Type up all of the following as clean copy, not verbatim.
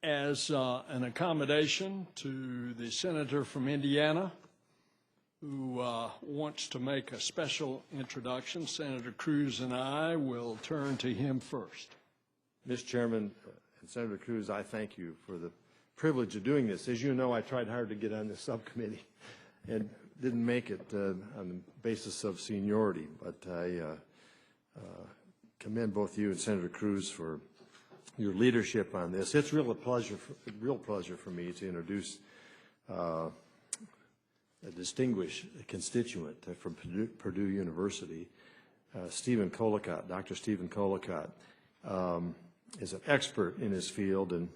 As an accommodation to the senator from Indiana who wants to make a special introduction, Senator Cruz and I will turn to him first. Mr. Chairman and Senator Cruz, I thank you for the privilege of doing this. As you know, I tried hard to get on this subcommittee and didn't make it on the basis of seniority, but I commend both you and Senator Cruz for your leadership on this. It's real pleasure for me to introduce a distinguished constituent from Purdue University, Stephen Collicott. Dr. Stephen Collicott is an expert in his field and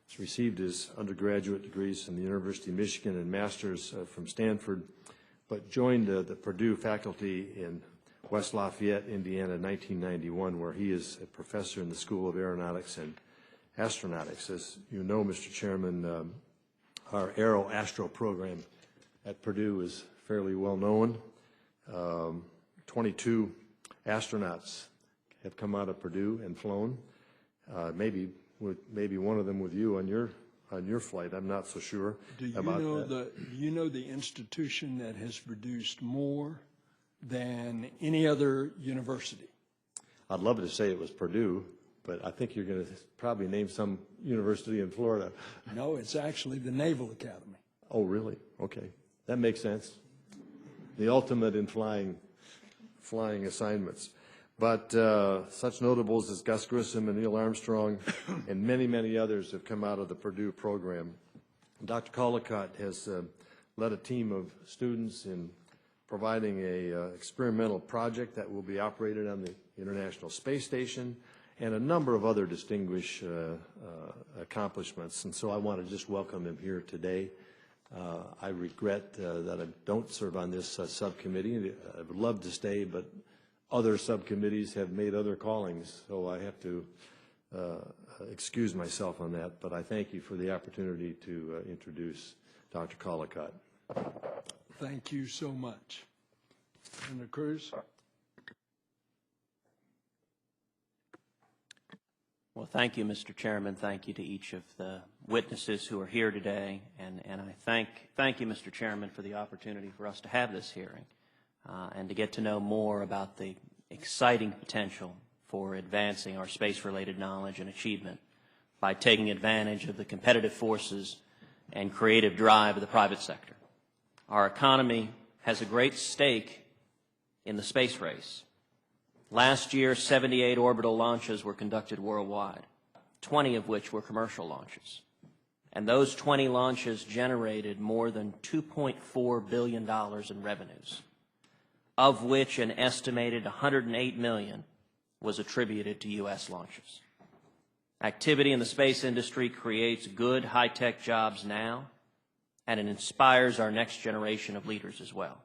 has received his undergraduate degrees from the University of Michigan and master's from Stanford, but joined the Purdue faculty in West Lafayette, Indiana, in 1991, where he is a professor in the School of Aeronautics and Astronautics. As you know, Mr. Chairman, our Aero-Astro program at Purdue is fairly well known. 22 astronauts have come out of Purdue and flown. Maybe one of them with you on your flight. I'm not so sure about that. Do you know the institution that has produced more than any other university? I'd love to say it was Purdue, but I think you're going to probably name some university in Florida. No, it's actually the Naval Academy. Oh, really? Okay. That makes sense. The ultimate in flying assignments. But such notables as Gus Grissom and Neil Armstrong and many, many others have come out of the Purdue program. Dr. Collicott has led a team of students in providing a experimental project that will be operated on the International Space Station and a number of other distinguished accomplishments. And so I want to just welcome him here today. I regret that I don't serve on this subcommittee. I would love to stay, but other subcommittees have made other callings, so I have to excuse myself on that. But I thank you for the opportunity to introduce Dr. Collicott. Thank you so much. Senator Cruz? Well, thank you, Mr. Chairman. Thank you to each of the witnesses who are here today. And I thank you, Mr. Chairman, for the opportunity for us to have this hearing and to get to know more about the exciting potential for advancing our space-related knowledge and achievement by taking advantage of the competitive forces and creative drive of the private sector. Our economy has a great stake in the space race. Last year, 78 orbital launches were conducted worldwide, 20 of which were commercial launches. And those 20 launches generated more than $2.4 billion in revenues, of which an estimated $108 million was attributed to U.S. launches. Activity in the space industry creates good high-tech jobs now, and it inspires our next generation of leaders as well.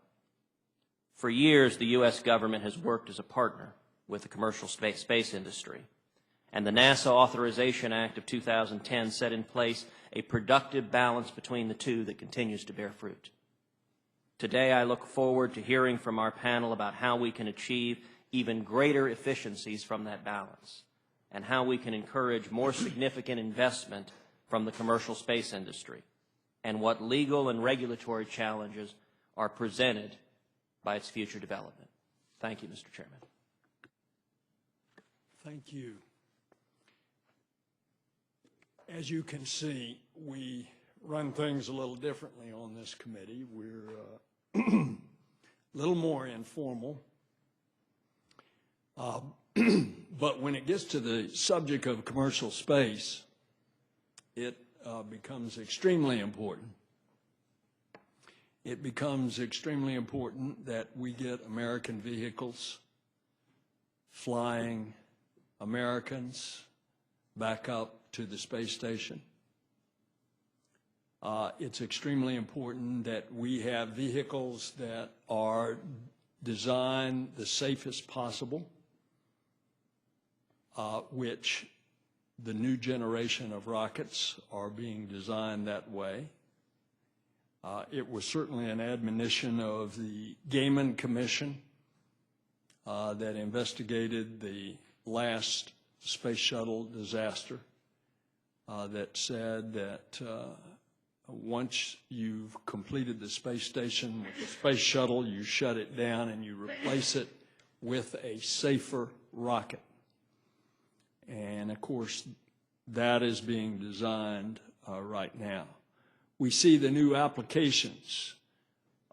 For years, the U.S. government has worked as a partner with the commercial space industry, and the NASA Authorization Act of 2010 set in place a productive balance between the two that continues to bear fruit. Today, I look forward to hearing from our panel about how we can achieve even greater efficiencies from that balance and how we can encourage more significant investment from the commercial space industry and what legal and regulatory challenges are presented by its future development. Thank you, Mr. Chairman. Thank you. As you can see, we run things a little differently on this committee. We're a little more informal. But when it gets to the subject of commercial space, it becomes extremely important. It becomes extremely important that we get American vehicles flying Americans back up to the space station. It's extremely important that we have vehicles that are designed the safest possible, which the new generation of rockets are being designed that way. It was certainly an admonition of the Gaiman Commission that investigated the last space shuttle disaster, that said that once you've completed the space station with the space shuttle, you shut it down and you replace it with a safer rocket. And of course, that is being designed right now. We see the new applications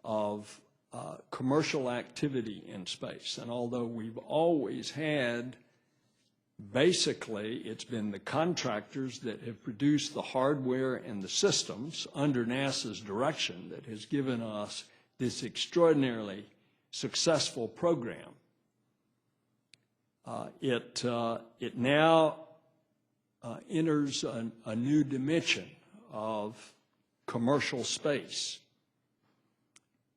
of commercial activity in space. And although we've always had, basically, it's been the contractors that have produced the hardware and the systems under NASA's direction that has given us this extraordinarily successful program. It now enters a new dimension of commercial space.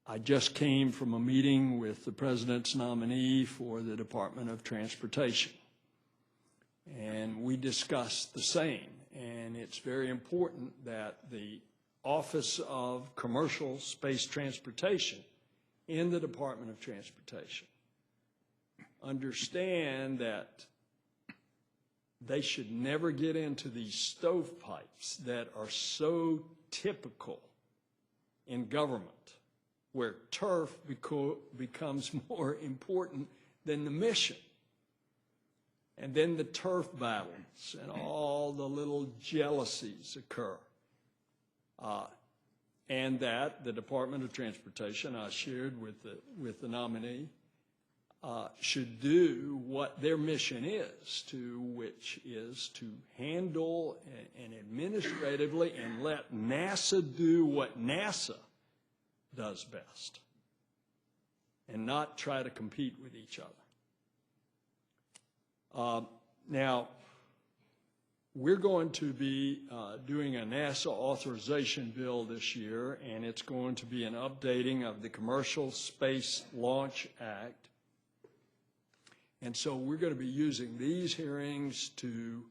I just came from a meeting with the President's nominee for the Department of Transportation, and we discussed the same. And it's very important that the Office of Commercial Space Transportation in the Department of Transportation understand that they should never get into these stovepipes that are so typical in government, where turf becomes more important than the mission. And then the turf battles and all the little jealousies occur. And that the Department of Transportation, I shared with the nominee, should do what their mission is, which is to handle and administratively and let NASA do what NASA does best, and not try to compete with each other. Now, we're going to be doing a NASA authorization bill this year, and it's going to be an updating of the Commercial Space Launch Act. And so we're going to be using these hearings to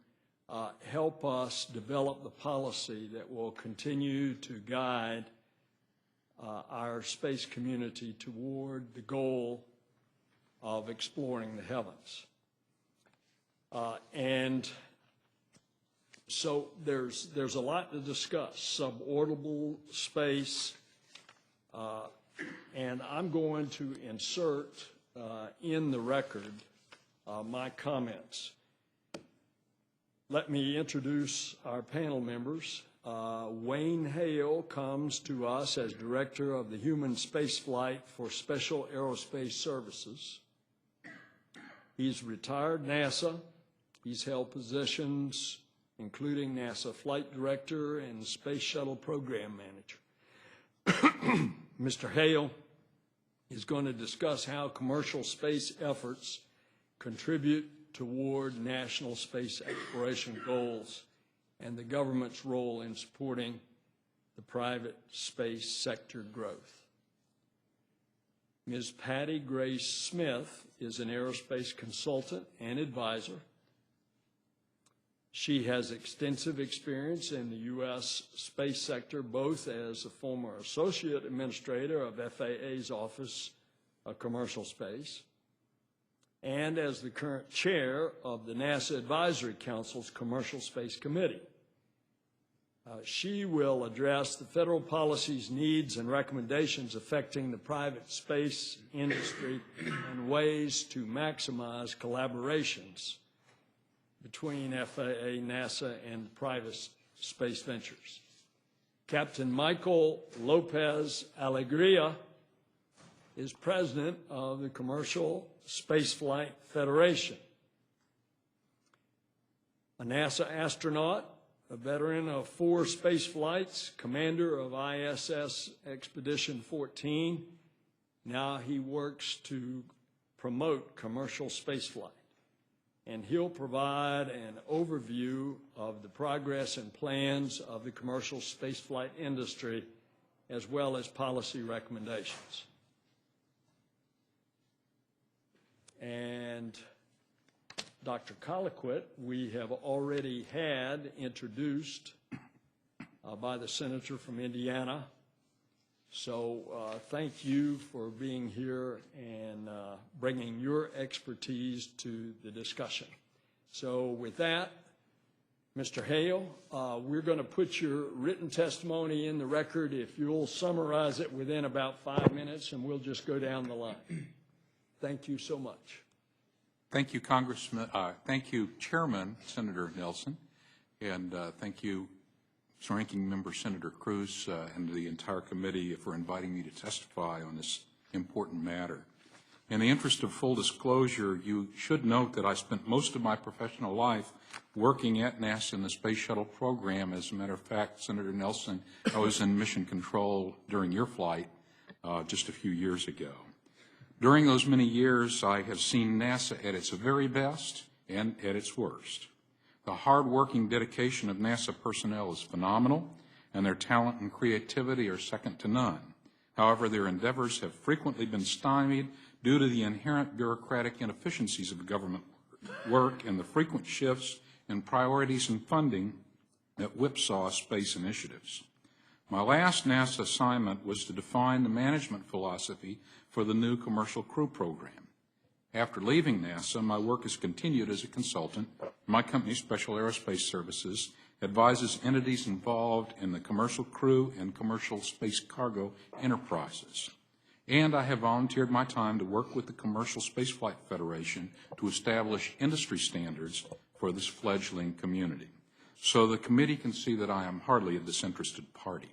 help us develop the policy that will continue to guide our space community toward the goal of exploring the heavens. And so there's a lot to discuss, suborbital space, and I'm going to insert in the record my comments. Let me introduce our panel members. Wayne Hale comes to us as Director of the Human Spaceflight for Special Aerospace Services. He's retired NASA. He's held positions including NASA Flight Director and Space Shuttle Program Manager. Mr. Hale is going to discuss how commercial space efforts contribute toward national space exploration goals and the government's role in supporting the private space sector growth. Ms. Patti Grace Smith is an aerospace consultant and advisor. She has extensive experience in the U.S. space sector, both as a former associate administrator of FAA's Office of Commercial Space and as the current chair of the NASA Advisory Council's Commercial Space Committee. She will address the federal policies, needs, and recommendations affecting the private space industry and ways to maximize collaborations between FAA, NASA, and private space ventures. Captain Michael Lopez-Alegria is president of the Commercial Spaceflight Federation. A NASA astronaut, a veteran of 4 space flights, commander of ISS Expedition 14. Now he works to promote commercial spaceflight. And he'll provide an overview of the progress and plans of the commercial spaceflight industry, as well as policy recommendations. And Dr. Collicott, we have already had introduced by the senator from Indiana. So thank you for being here and bringing your expertise to the discussion. So with that, Mr. Hale, we're going to put your written testimony in the record. If you'll summarize it within about 5 minutes, and we'll just go down the line. Thank you so much. Thank you, Congressman. Thank you, Chairman Senator Nelson, and thank you, Ranking Member Senator Cruz, and the entire committee for inviting me to testify on this important matter. In the interest of full disclosure, you should note that I spent most of my professional life working at NASA in the Space Shuttle program. As a matter of fact, Senator Nelson, I was in mission control during your flight just a few years ago. During those many years, I have seen NASA at its very best and at its worst. The hard-working dedication of NASA personnel is phenomenal, and their talent and creativity are second to none. However, their endeavors have frequently been stymied due to the inherent bureaucratic inefficiencies of government work and the frequent shifts in priorities and funding that whipsaw space initiatives. My last NASA assignment was to define the management philosophy for the new Commercial Crew Program. After leaving NASA, my work has continued as a consultant. My company, Special Aerospace Services, advises entities involved in the commercial crew and commercial space cargo enterprises. And I have volunteered my time to work with the Commercial Spaceflight Federation to establish industry standards for this fledgling community. So the committee can see that I am hardly a disinterested party.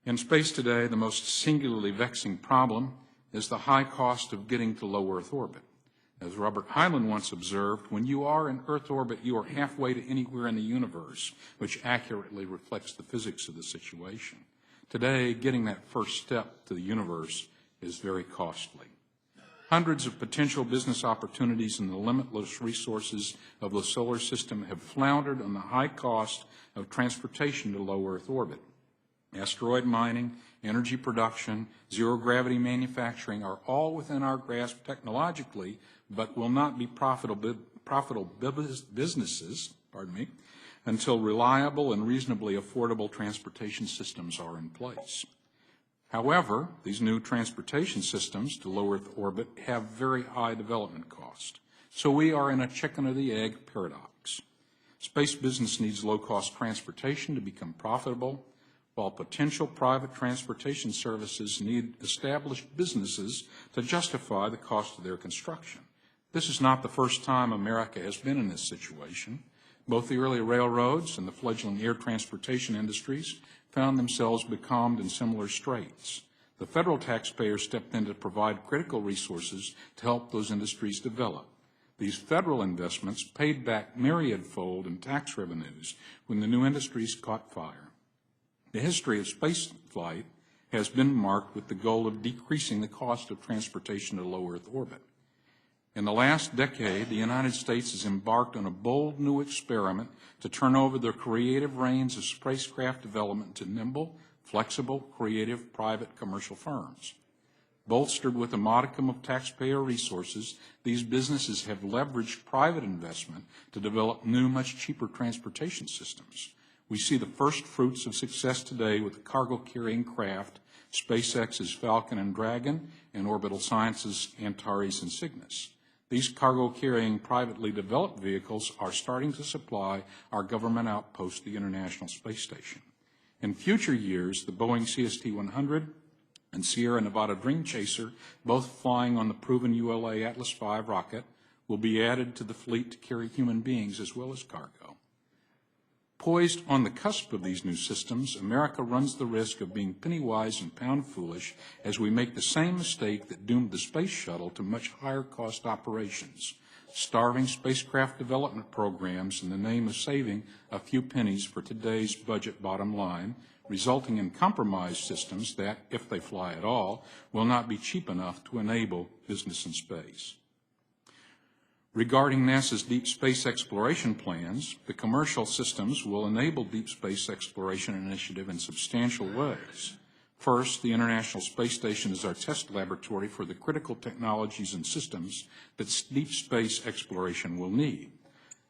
In space today, the most singularly vexing problem is the high cost of getting to low Earth orbit. As Robert Heinlein once observed, when you are in Earth orbit, you are halfway to anywhere in the universe, which accurately reflects the physics of the situation. Today, getting that first step to the universe is very costly. Hundreds of potential business opportunities in the limitless resources of the solar system have floundered on the high cost of transportation to low Earth orbit. Asteroid mining, energy production, zero-gravity manufacturing are all within our grasp technologically, but will not be profitable businesses, until reliable and reasonably affordable transportation systems are in place. However, these new transportation systems to low Earth orbit have very high development cost. So we are in a chicken or the egg paradox. Space business needs low-cost transportation to become profitable, while potential private transportation services need established businesses to justify the cost of their construction. This is not the first time America has been in this situation. Both the early railroads and the fledgling air transportation industries found themselves becalmed in similar straits. The federal taxpayer stepped in to provide critical resources to help those industries develop. These federal investments paid back myriad-fold in tax revenues when the new industries caught fire. The history of spaceflight has been marked with the goal of decreasing the cost of transportation to low Earth orbit. In the last decade, the United States has embarked on a bold new experiment to turn over the creative reins of spacecraft development to nimble, flexible, creative, private commercial firms. Bolstered with a modicum of taxpayer resources, these businesses have leveraged private investment to develop new, much cheaper transportation systems. We see the first fruits of success today with the cargo-carrying craft, SpaceX's Falcon and Dragon, and Orbital Sciences' Antares and Cygnus. These cargo-carrying privately developed vehicles are starting to supply our government outpost, the International Space Station. In future years, the Boeing CST-100 and Sierra Nevada Dream Chaser, both flying on the proven ULA Atlas V rocket, will be added to the fleet to carry human beings as well as cargo. Poised on the cusp of these new systems, America runs the risk of being penny-wise and pound-foolish as we make the same mistake that doomed the space shuttle to much higher-cost operations, starving spacecraft development programs in the name of saving a few pennies for today's budget bottom line, resulting in compromised systems that, if they fly at all, will not be cheap enough to enable business in space. Regarding NASA's deep space exploration plans, the commercial systems will enable deep space exploration initiative in substantial ways. First, the International Space Station is our test laboratory for the critical technologies and systems that deep space exploration will need.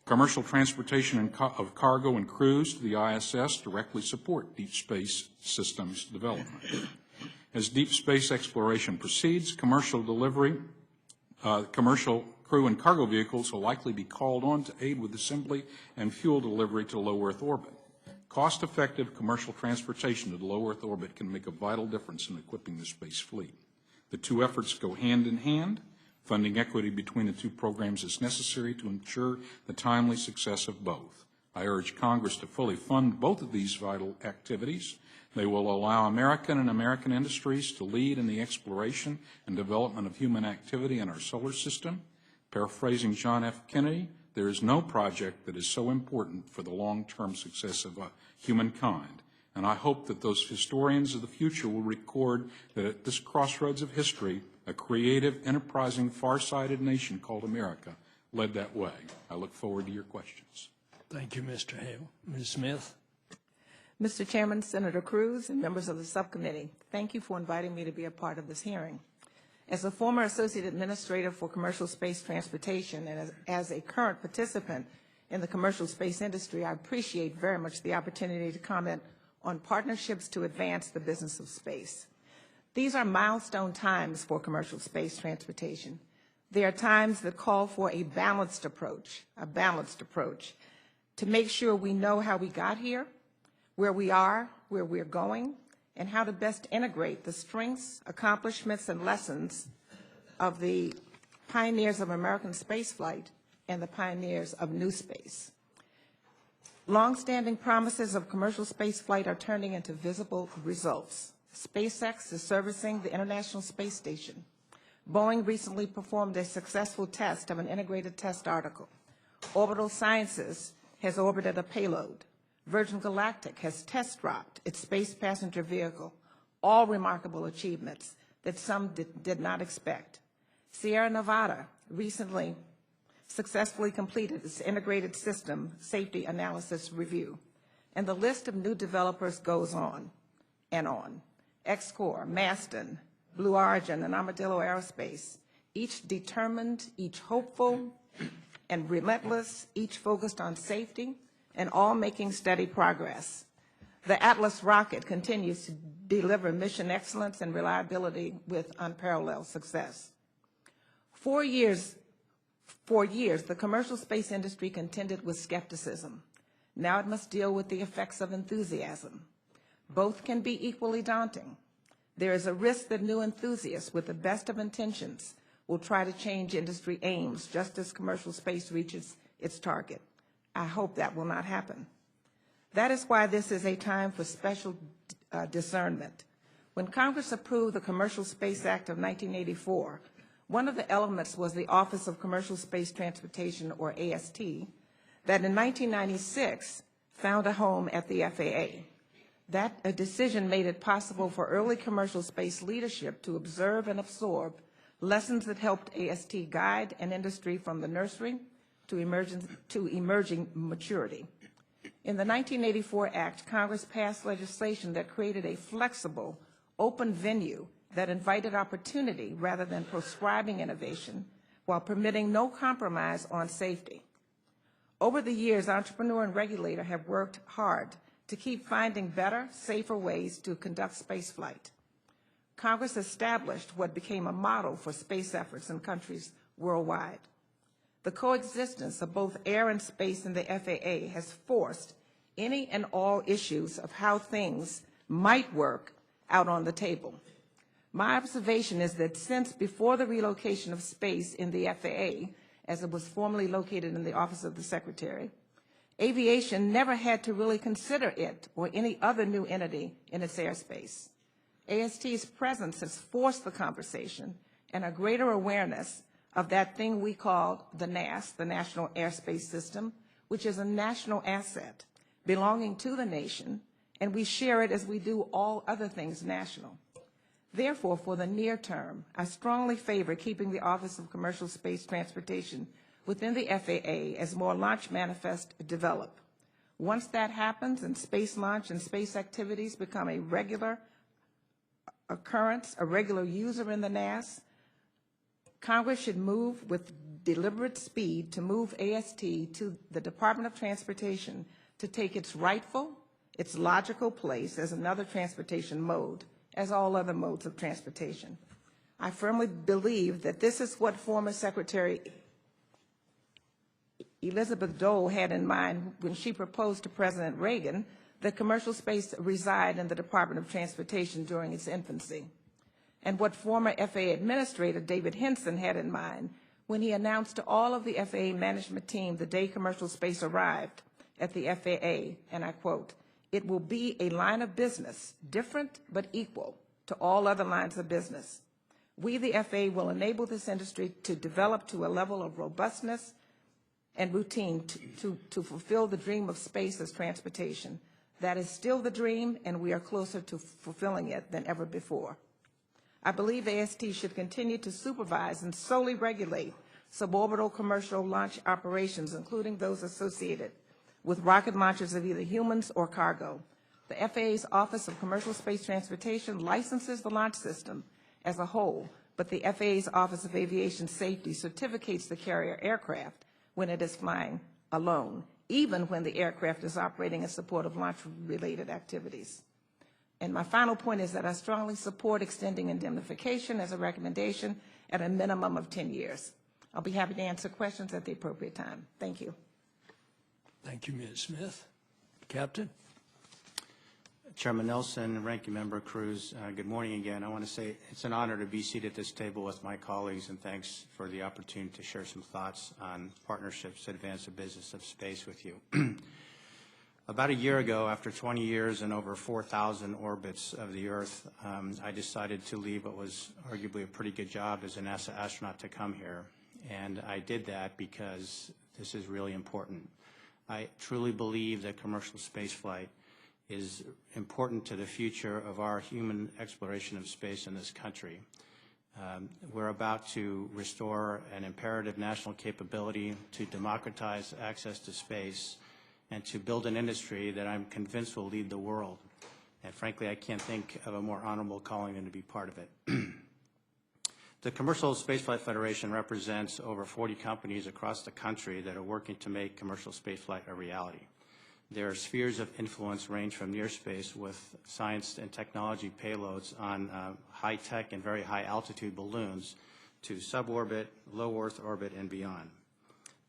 Commercial transportation of cargo and crews to the ISS directly support deep space systems development. As deep space exploration proceeds, commercial Crew and cargo vehicles will likely be called on to aid with assembly and fuel delivery to low Earth orbit. Cost-effective commercial transportation to the low Earth orbit can make a vital difference in equipping the space fleet. The two efforts go hand in hand. Funding equity between the two programs is necessary to ensure the timely success of both. I urge Congress to fully fund both of these vital activities. They will allow American and American industries to lead in the exploration and development of human activity in our solar system. Paraphrasing John F. Kennedy, there is no project that is so important for the long-term success of humankind. And I hope that those historians of the future will record that at this crossroads of history, a creative, enterprising, far-sighted nation called America led that way. I look forward to your questions. Thank you, Mr. Hale. Ms. Smith? Mr. Chairman, Senator Cruz, and members of the subcommittee, thank you for inviting me to be a part of this hearing. As a former Associate Administrator for Commercial Space Transportation and as a current participant in the commercial space industry, I appreciate very much the opportunity to comment on partnerships to advance the business of space. These are milestone times for commercial space transportation. They are times that call for a balanced approach to make sure we know how we got here, where we are, where we're going, and how to best integrate the strengths, accomplishments, and lessons of the pioneers of American spaceflight and the pioneers of new space. Long-standing promises of commercial spaceflight are turning into visible results. SpaceX is servicing the International Space Station. Boeing recently performed a successful test of an integrated test article. Orbital Sciences has orbited a payload. Virgin Galactic has test dropped its space passenger vehicle, all remarkable achievements that some did not expect. Sierra Nevada recently successfully completed its integrated system safety analysis review. And the list of new developers goes on and on. X-Corp, Maston, Blue Origin, and Armadillo Aerospace, each determined, each hopeful and relentless, each focused on safety, and all making steady progress. The Atlas rocket continues to deliver mission excellence and reliability with unparalleled success. For years, the commercial space industry contended with skepticism. Now it must deal with the effects of enthusiasm. Both can be equally daunting. There is a risk that new enthusiasts with the best of intentions will try to change industry aims just as commercial space reaches its target. I hope that will not happen. That is why this is a time for special discernment. When Congress approved the Commercial Space Act of 1984, one of the elements was the Office of Commercial Space Transportation, or AST, that in 1996 found a home at the FAA. That decision made it possible for early commercial space leadership to observe and absorb lessons that helped AST guide an industry from the nursery to emerging maturity. In the 1984 Act, Congress passed legislation that created a flexible, open venue that invited opportunity rather than proscribing innovation while permitting no compromise on safety. Over the years, entrepreneur and regulator have worked hard to keep finding better, safer ways to conduct spaceflight. Congress established what became a model for space efforts in countries worldwide. The coexistence of both air and space in the FAA has forced any and all issues of how things might work out on the table. My observation is that since before the relocation of space in the FAA, as it was formerly located in the Office of the Secretary, aviation never had to really consider it or any other new entity in its airspace. AST's presence has forced the conversation and a greater awareness of that thing we call the NAS, the National Airspace System, which is a national asset belonging to the nation, and we share it as we do all other things national. Therefore, for the near term, I strongly favor keeping the Office of Commercial Space Transportation within the FAA as more launch manifests develop. Once that happens and space launch and space activities become a regular occurrence, a regular user in the NAS, Congress should move with deliberate speed to move AST to the Department of Transportation to take its rightful, its logical place as another transportation mode, as all other modes of transportation. I firmly believe that this is what former Secretary Elizabeth Dole had in mind when she proposed to President Reagan that commercial space reside in the Department of Transportation during its infancy, and what former FAA Administrator David Henson had in mind when he announced to all of the FAA management team the day commercial space arrived at the FAA, and I quote, "It will be a line of business, different but equal to all other lines of business. We, the FAA, will enable this industry to develop to a level of robustness and routine to fulfill the dream of space as transportation. That is still the dream, and we are closer to fulfilling it than ever before. I believe AST should continue to supervise and solely regulate suborbital commercial launch operations, including those associated with rocket launches of either humans or cargo. The FAA's Office of Commercial Space Transportation licenses the launch system as a whole, but the FAA's Office of Aviation Safety certificates the carrier aircraft when it is flying alone, even when the aircraft is operating in support of launch-related activities. And my final point is that I strongly support extending indemnification as a recommendation at a minimum of 10 years. I'll be happy to answer questions at the appropriate time. Thank you. Thank you, Ms. Smith. Captain? Chairman Nelson, Ranking Member Cruz, good morning again. I want to say it's an honor to be seated at this table with my colleagues, and thanks for the opportunity to share some thoughts on partnerships to advance the business of space with you. About a year ago, after 20 years and over 4,000 orbits of the Earth, I decided to leave what was arguably a pretty good job as a NASA astronaut to come here. And I did that because this is really important. I truly believe that commercial spaceflight is important to the future of our human exploration of space in this country. We're about to restore an imperative national capability to democratize access to space and to build an industry that I'm convinced will lead the world. And frankly, I can't think of a more honorable calling than to be part of it. The Commercial Spaceflight Federation represents over 40 companies across the country that are working to make commercial spaceflight a reality. Their spheres of influence range from near space with science and technology payloads on high-tech and very high-altitude balloons to suborbit, low Earth orbit, and beyond.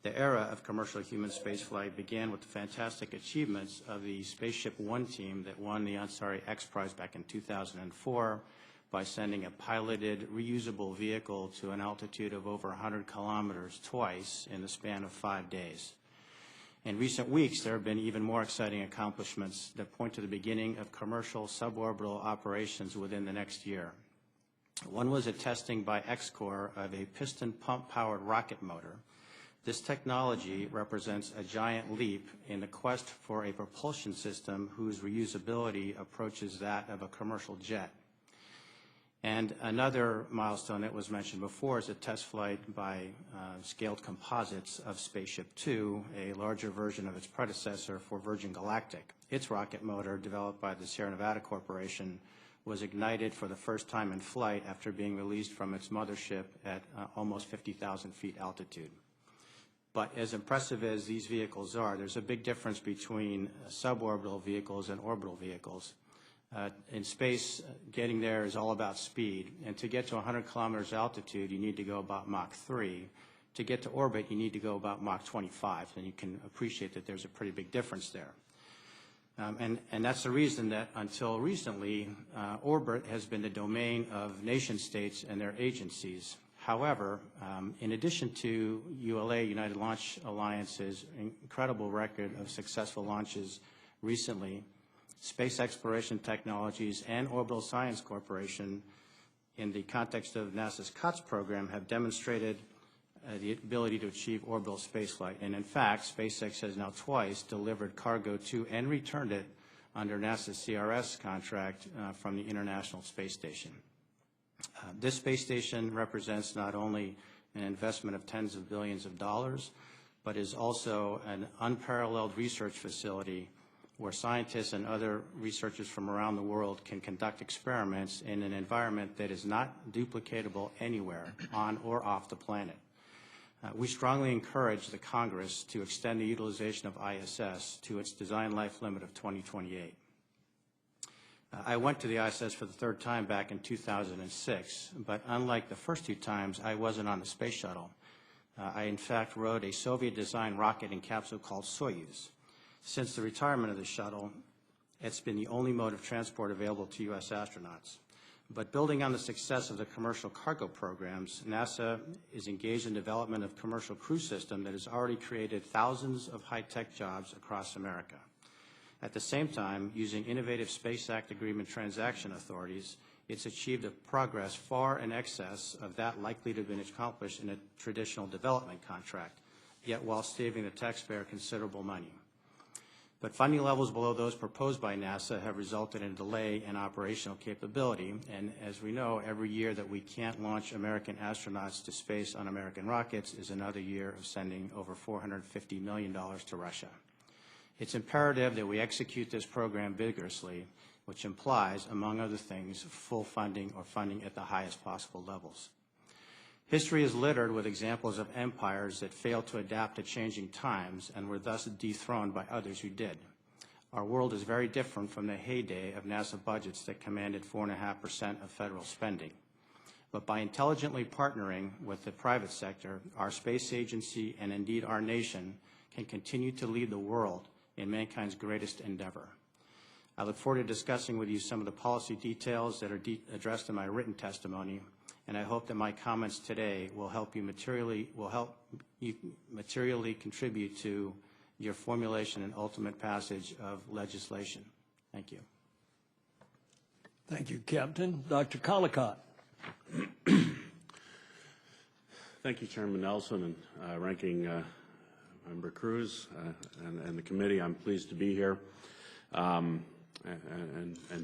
The era of commercial human spaceflight began with the fantastic achievements of the Spaceship One team that won the Ansari X Prize back in 2004 by sending a piloted, reusable vehicle to an altitude of over 100 kilometers twice in the span of 5 days. In recent weeks, there have been even more exciting accomplishments that point to the beginning of commercial suborbital operations within the next year. One was a testing by X-Corps of a piston pump-powered rocket motor. This technology represents a giant leap in the quest for a propulsion system whose reusability approaches that of a commercial jet. And another milestone that was mentioned before is a test flight by Scaled Composites of Spaceship Two, a larger version of its predecessor for Virgin Galactic. Its rocket motor, developed by the Sierra Nevada Corporation, was ignited for the first time in flight after being released from its mothership at almost 50,000 feet altitude. But as impressive as these vehicles are, there's a big difference between suborbital vehicles and orbital vehicles. In space, getting there is all about speed. And to get to 100 kilometers altitude, you need to go about Mach 3. To get to orbit, you need to go about Mach 25. And you can appreciate that there's a pretty big difference there. And that's the reason that until recently, orbit has been the domain of nation states and their agencies. However, in addition to ULA, United Launch Alliance's incredible record of successful launches recently, Space Exploration Technologies and Orbital Science Corporation, in the context of NASA's COTS program, have demonstrated the ability to achieve orbital spaceflight. And in fact, SpaceX has now twice delivered cargo to and returned it under NASA's CRS contract from the International Space Station. This space station represents not only an investment of tens of billions of dollars, but is also an unparalleled research facility where scientists and other researchers from around the world can conduct experiments in an environment that is not duplicatable anywhere on or off the planet. We strongly encourage the Congress to extend the utilization of ISS to its design life limit of 2028. I went to the ISS for the third time back in 2006, but unlike the first two times, I wasn't on the space shuttle. I in fact rode a Soviet-designed rocket and capsule called Soyuz. Since the retirement of the shuttle, it's been the only mode of transport available to U.S. astronauts. But building on the success of the commercial cargo programs, NASA is engaged in development of commercial crew system that has already created thousands of high-tech jobs across America. At the same time, using innovative Space Act Agreement transaction authorities, it's achieved a progress far in excess of that likely to have been accomplished in a traditional development contract, yet while saving the taxpayer considerable money. But funding levels below those proposed by NASA have resulted in a delay in operational capability, and as we know, every year that we can't launch American astronauts to space on American rockets is another year of sending over $450 million to Russia. It's imperative that we execute this program vigorously, which implies, among other things, full funding or funding at the highest possible levels. History is littered with examples of empires that failed to adapt to changing times and were thus dethroned by others who did. Our world is very different from the heyday of NASA budgets that commanded 4.5% of federal spending. But by intelligently partnering with the private sector, our space agency and indeed our nation can continue to lead the world in mankind's greatest endeavor. I look forward to discussing with you some of the policy details that are addressed in my written testimony, and I hope that my comments today will help you materially contribute to your formulation and ultimate passage of legislation. Thank you. Thank you, Captain. Dr. Collicott. Thank you, Chairman Nelson and Ranking Member Cruz and the committee. I'm pleased to be here and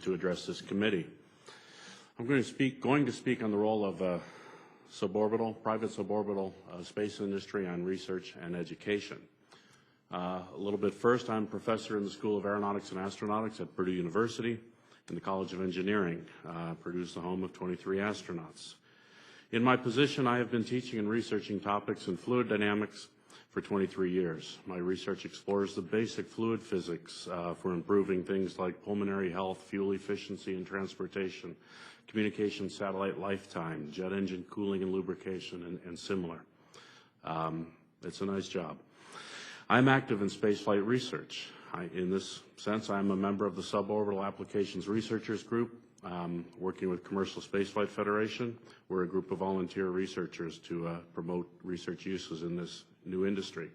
to address this committee. I'm going to speak on the role of private suborbital space industry on research and education. A little bit first, I'm a professor in the School of Aeronautics and Astronautics at Purdue University in the College of Engineering. Purdue is the home of 23 astronauts. In my position, I have been teaching and researching topics in fluid dynamics for 23 years. My research explores the basic fluid physics for improving things like pulmonary health, fuel efficiency and transportation, communication satellite lifetime, jet engine cooling and lubrication, and similar. It's a nice job. I'm active in spaceflight research. In this sense, I'm a member of the Suborbital Applications Researchers Group, working with Commercial Spaceflight Federation. We're a group of volunteer researchers to promote research uses in this new industry.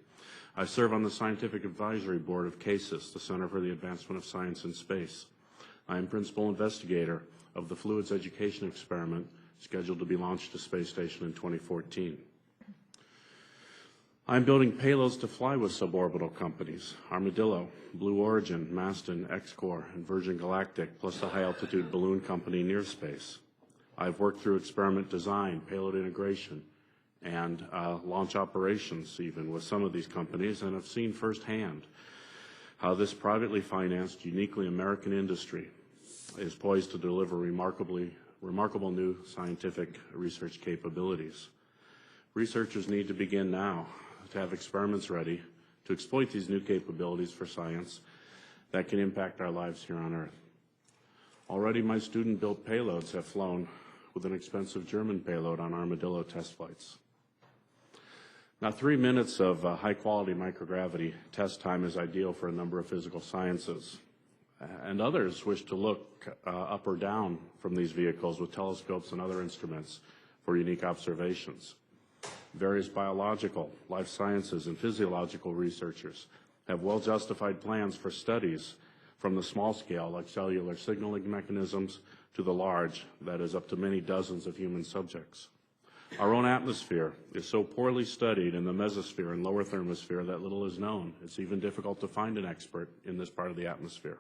I serve on the Scientific Advisory Board of CASIS, the Center for the Advancement of Science in Space. I am principal investigator of the Fluids Education Experiment, scheduled to be launched to Space Station in 2014. I'm building payloads to fly with suborbital companies, Armadillo, Blue Origin, Maston, X-Corps, and Virgin Galactic, plus the high-altitude balloon company Nearspace. I've worked through experiment design, payload integration, and launch operations even with some of these companies, and have seen firsthand how this privately financed, uniquely American industry is poised to deliver remarkable new scientific research capabilities. Researchers need to begin now to have experiments ready to exploit these new capabilities for science that can impact our lives here on Earth. Already my student-built payloads have flown with an expensive German payload on Armadillo test flights. Now, 3 minutes of high-quality microgravity test time is ideal for a number of physical sciences. And others wish to look up or down from these vehicles with telescopes and other instruments for unique observations. Various biological, life sciences, and physiological researchers have well-justified plans for studies from the small scale, like cellular signaling mechanisms, to the large, that is up to many dozens of human subjects. Our own atmosphere is so poorly studied in the mesosphere and lower thermosphere that little is known. It's even difficult to find an expert in this part of the atmosphere.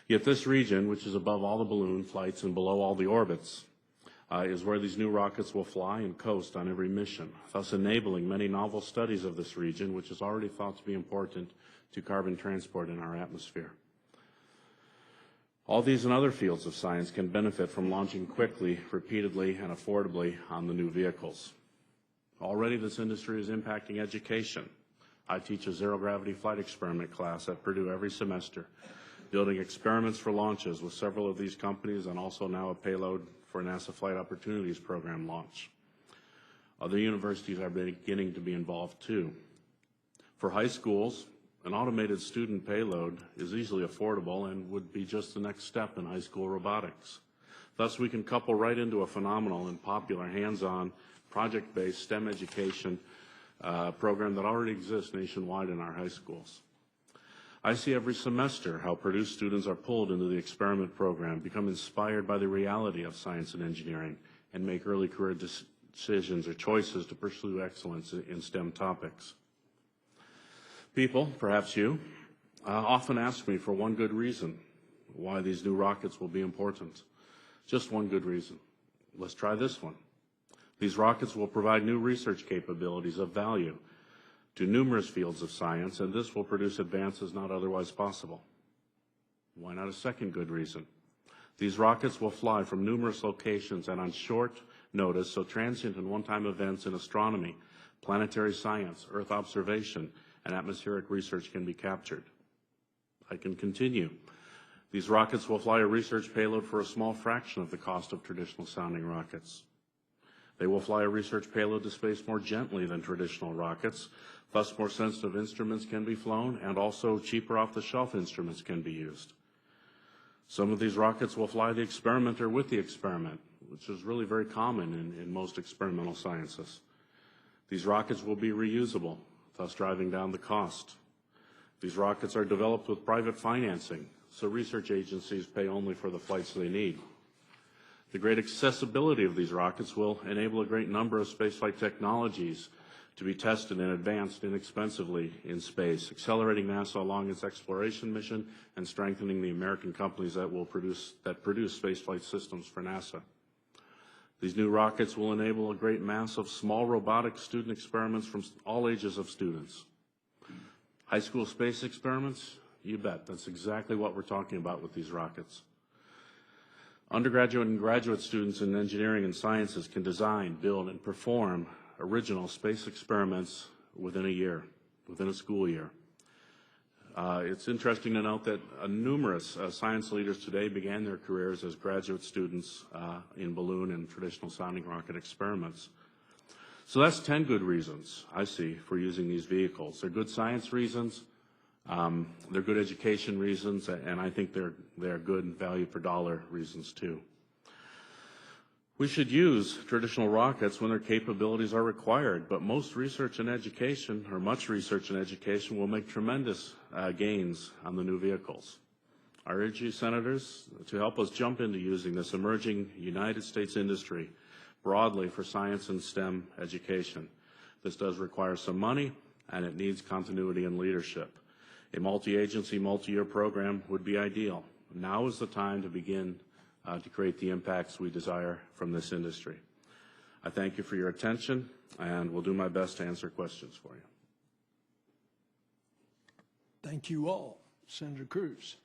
Yet this region, which is above all the balloon flights and below all the orbits, is where these new rockets will fly and coast on every mission, thus enabling many novel studies of this region, which is already thought to be important to carbon transport in our atmosphere. All these and other fields of science can benefit from launching quickly, repeatedly, and affordably on the new vehicles. Already this industry is impacting education. I teach a zero-gravity flight experiment class at Purdue every semester, building experiments for launches with several of these companies and also now a payload for NASA Flight Opportunities Program launch. Other universities are beginning to be involved too. For high schools, an automated student payload is easily affordable and would be just the next step in high school robotics. Thus, we can couple right into a phenomenal and popular hands-on, project-based STEM education program that already exists nationwide in our high schools. I see every semester how Purdue students are pulled into the experiment program, become inspired by the reality of science and engineering, and make early career decisions or choices to pursue excellence in STEM topics. People, perhaps you, often ask me for one good reason why these new rockets will be important. Just one good reason. Let's try this one. These rockets will provide new research capabilities of value to numerous fields of science, and this will produce advances not otherwise possible. Why not a second good reason? These rockets will fly from numerous locations and on short notice, so transient and one-time events in astronomy, planetary science, Earth observation, and atmospheric research can be captured. I can continue. These rockets will fly a research payload for a small fraction of the cost of traditional sounding rockets. They will fly a research payload to space more gently than traditional rockets. Thus, more sensitive instruments can be flown, and also cheaper off-the-shelf instruments can be used. Some of these rockets will fly the experimenter with the experiment, which is really very common in most experimental sciences. These rockets will be reusable, thus driving down the cost. These rockets are developed with private financing, so research agencies pay only for the flights they need. The great accessibility of these rockets will enable a great number of spaceflight technologies to be tested and advanced inexpensively in space, accelerating NASA along its exploration mission and strengthening the American companies that produce spaceflight systems for NASA. These new rockets will enable a great mass of small robotic student experiments from all ages of students. High school space experiments? You bet. That's exactly what we're talking about with these rockets. Undergraduate and graduate students in engineering and sciences can design, build, and perform original space experiments within a year, within a school year. It's interesting to note that numerous science leaders today began their careers as graduate students in balloon and traditional sounding rocket experiments. So that's 10 good reasons, I see, for using these vehicles. They're good science reasons, they're good education reasons, and I think they're good value per dollar reasons too. We should use traditional rockets when their capabilities are required, but most research and education, or much research and education, will make tremendous gains on the new vehicles. I urge you, Senators, to help us jump into using this emerging United States industry broadly for science and STEM education. This does require some money, and it needs continuity and leadership. A multi-agency, multi-year program would be ideal. Now is the time to begin to create the impacts we desire from this industry. I thank you for your attention, and will do my best to answer questions for you. Thank you all. Senator Cruz.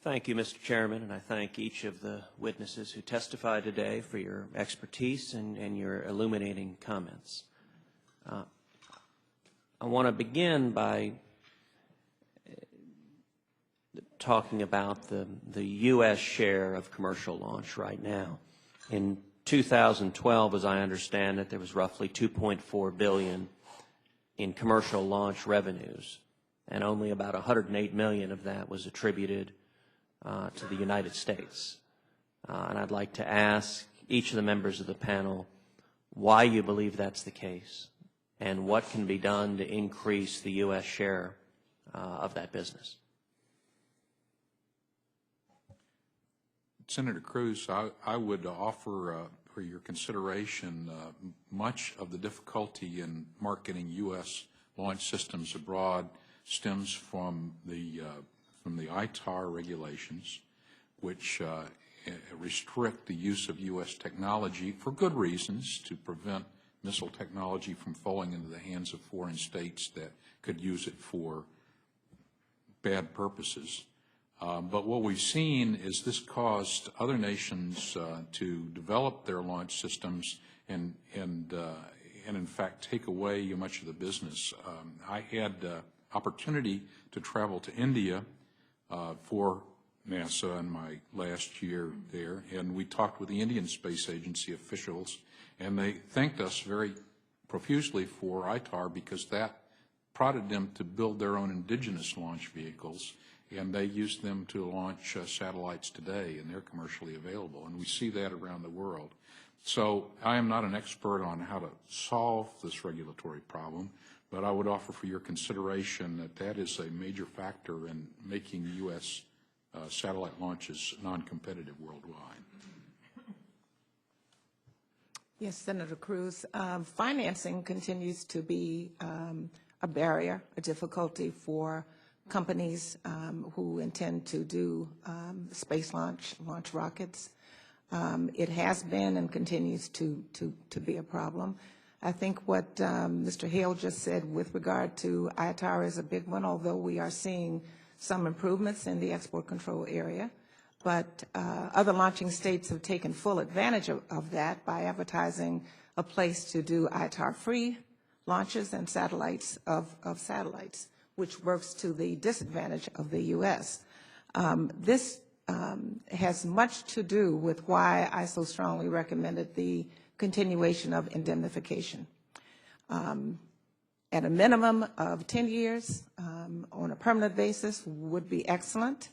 Thank you, Mr. Chairman, and I thank each of the witnesses who testified today for your expertise and your illuminating comments. I want to begin by talking about the U.S. share of commercial launch right now. In 2012, as I understand it, there was roughly $2.4 billion in commercial launch revenues, and only about $108 million of that was attributed to the United States. And I'd like to ask each of the members of the panel why you believe that's the case, and what can be done to increase the U.S. share of that business. Senator Cruz, I would offer for your consideration much of the difficulty in marketing U.S. launch systems abroad stems from the ITAR regulations, which restrict the use of U.S. technology for good reasons, to prevent missile technology from falling into the hands of foreign states that could use it for bad purposes. But what we've seen is this caused other nations to develop their launch systems and in fact take away much of the business. I had opportunity to travel to India for NASA in my last year there, and we talked with the Indian Space Agency officials, and they thanked us very profusely for ITAR because that prodded them to build their own indigenous launch vehicles, and they use them to launch satellites today, and they're commercially available, and we see that around the world. So I am not an expert on how to solve this regulatory problem, but I would offer for your consideration that that is a major factor in making U.S. Satellite launches non-competitive worldwide. Yes, Senator Cruz. Financing continues to be a barrier, a difficulty for companies who intend to do space launch rockets. It has been and continues to be a problem. I think what Mr. Hale just said with regard to ITAR is a big one, although we are seeing some improvements in the export control area. But other launching states have taken full advantage of that by advertising a place to do ITAR-free launches and satellites of satellites, which works to the disadvantage of the U.S. This has much to do with why I so strongly recommended the continuation of indemnification. At a minimum of 10 years on a permanent basis would be excellent.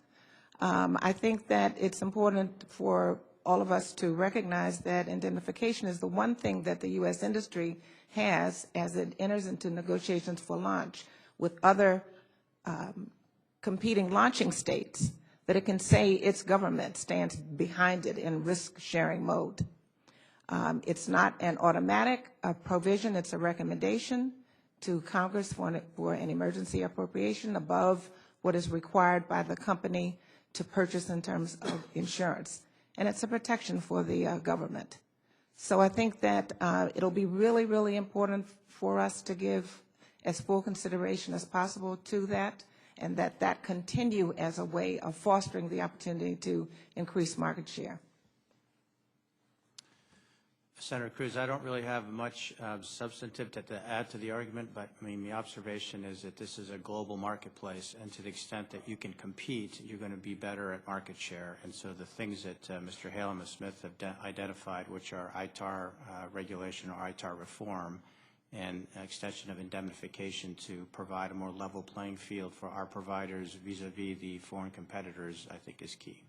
I think that it's important for all of us to recognize that indemnification is the one thing that the U.S. industry has as it enters into negotiations for launch with other competing launching states, that it can say its government stands behind it in risk-sharing mode. It's not an automatic provision, it's a recommendation to Congress for an emergency appropriation above what is required by the company to purchase in terms of insurance. And it's a protection for the government. So I think that it'll be really, really important for us to give as full consideration as possible to that, and that continue as a way of fostering the opportunity to increase market share. Senator Cruz, I don't really have much substantive to add to the argument, but I mean, the observation is that this is a global marketplace, and to the extent that you can compete, you're going to be better at market share. And so the things that Mr. Hale and Ms. Smith have identified, which are ITAR regulation or ITAR reform, and extension of indemnification to provide a more level playing field for our providers vis-a-vis the foreign competitors, I think is key.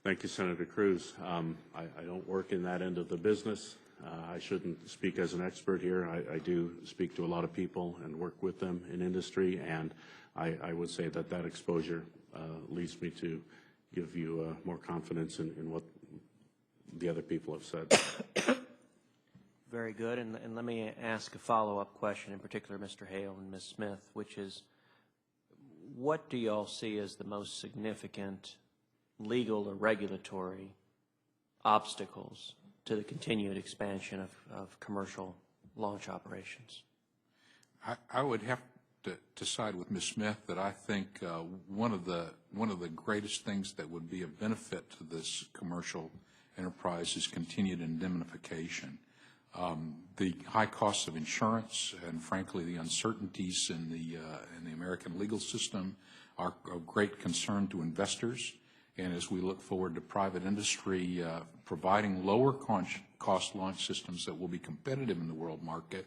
Thank you, Senator Cruz. I don't work in that end of the business. I shouldn't speak as an expert here. I do speak to a lot of people and work with them in industry, and I would say that that exposure leads me to give you more confidence in what the other people have said. Very good. And let me ask a follow-up question, in particular, Mr. Hale and Ms. Smith, which is, what do you all see as the most significant legal or regulatory obstacles to the continued expansion of commercial launch operations? I would have to side with Ms. Smith that I think one of the greatest things that would be of benefit to this commercial enterprise is continued indemnification. The high costs of insurance and, frankly, the uncertainties in the American legal system are of great concern to investors. And as we look forward to private industry providing lower cost launch systems that will be competitive in the world market,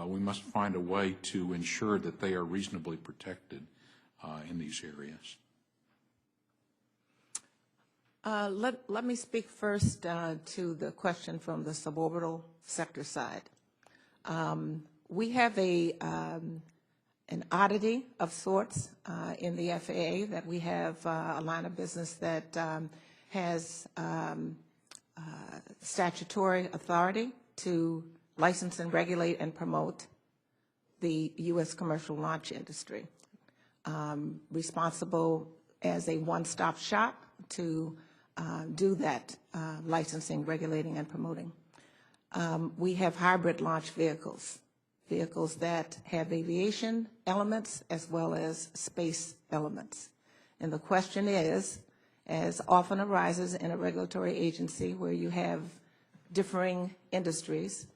we must find a way to ensure that they are reasonably protected in these areas. Let me speak first to the question from the suborbital sector side. We have an oddity of sorts in the FAA, that we have a line of business that has statutory authority to license and regulate and promote the U.S. commercial launch industry, responsible as a one-stop shop to do that licensing, regulating, and promoting. We have hybrid launch vehicles that have aviation elements as well as space elements. And the question is, as often arises in a regulatory agency where you have differing industries,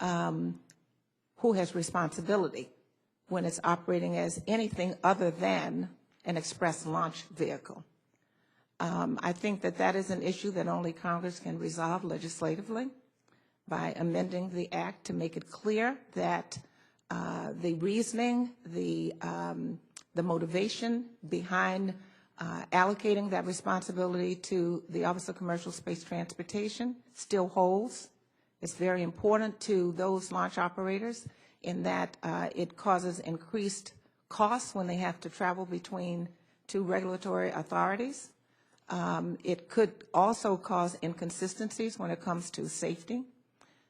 who has responsibility when it's operating as anything other than an express launch vehicle. I think that that is an issue that only Congress can resolve legislatively by amending the act to make it clear that the reasoning, the motivation behind allocating that responsibility to the Office of Commercial Space Transportation still holds. It's very important to those launch operators in that it causes increased costs when they have to travel between two regulatory authorities. It could also cause inconsistencies when it comes to safety.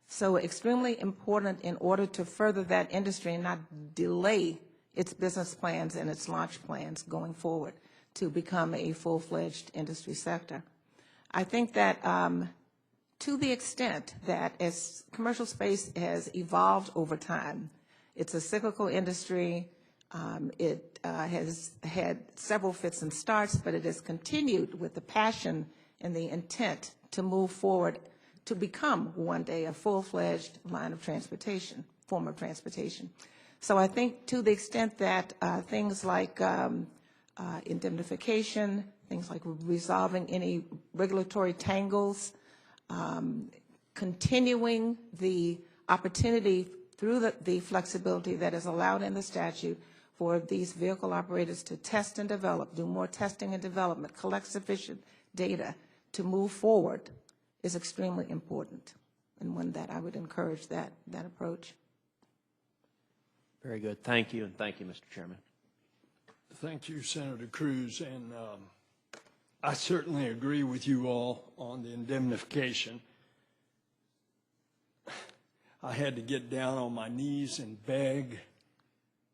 So extremely important in order to further that industry and not delay its business plans and its launch plans going forward to become a full-fledged industry sector. I think that to the extent that as commercial space has evolved over time, it's a cyclical industry. It has had several fits and starts, but it has continued with the passion and the intent to move forward to become one day a full-fledged line of transportation, form of transportation. So I think to the extent that things like indemnification, things like resolving any regulatory tangles, continuing the opportunity through the flexibility that is allowed in the statute for these vehicle operators to test and develop, do more testing and development, collect sufficient data to move forward is extremely important, and one that I would encourage that approach. Very good. Thank you, and thank you, Mr. Chairman. Thank you, Senator Cruz, and I certainly agree with you all on the indemnification. I had to get down on my knees and beg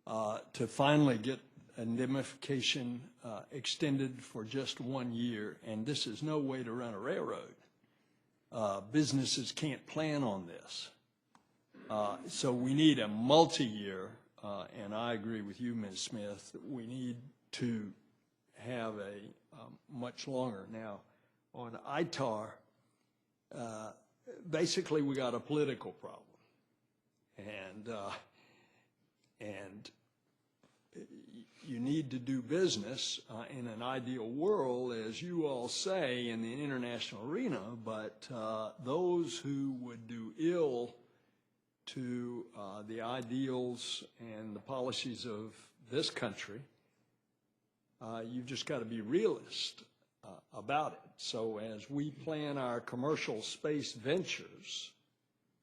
to finally get indemnification extended for just 1 year, and this is no way to run a railroad. Businesses can't plan on this. So we need a multi-year, and I agree with you, Ms. Smith, that we need to have a much longer. Now, on ITAR, basically we got a political problem. And you need to do business in an ideal world, as you all say, in the international arena, but those who would do ill to the ideals and the policies of this country, you've just got to be realist about it. So as we plan our commercial space ventures,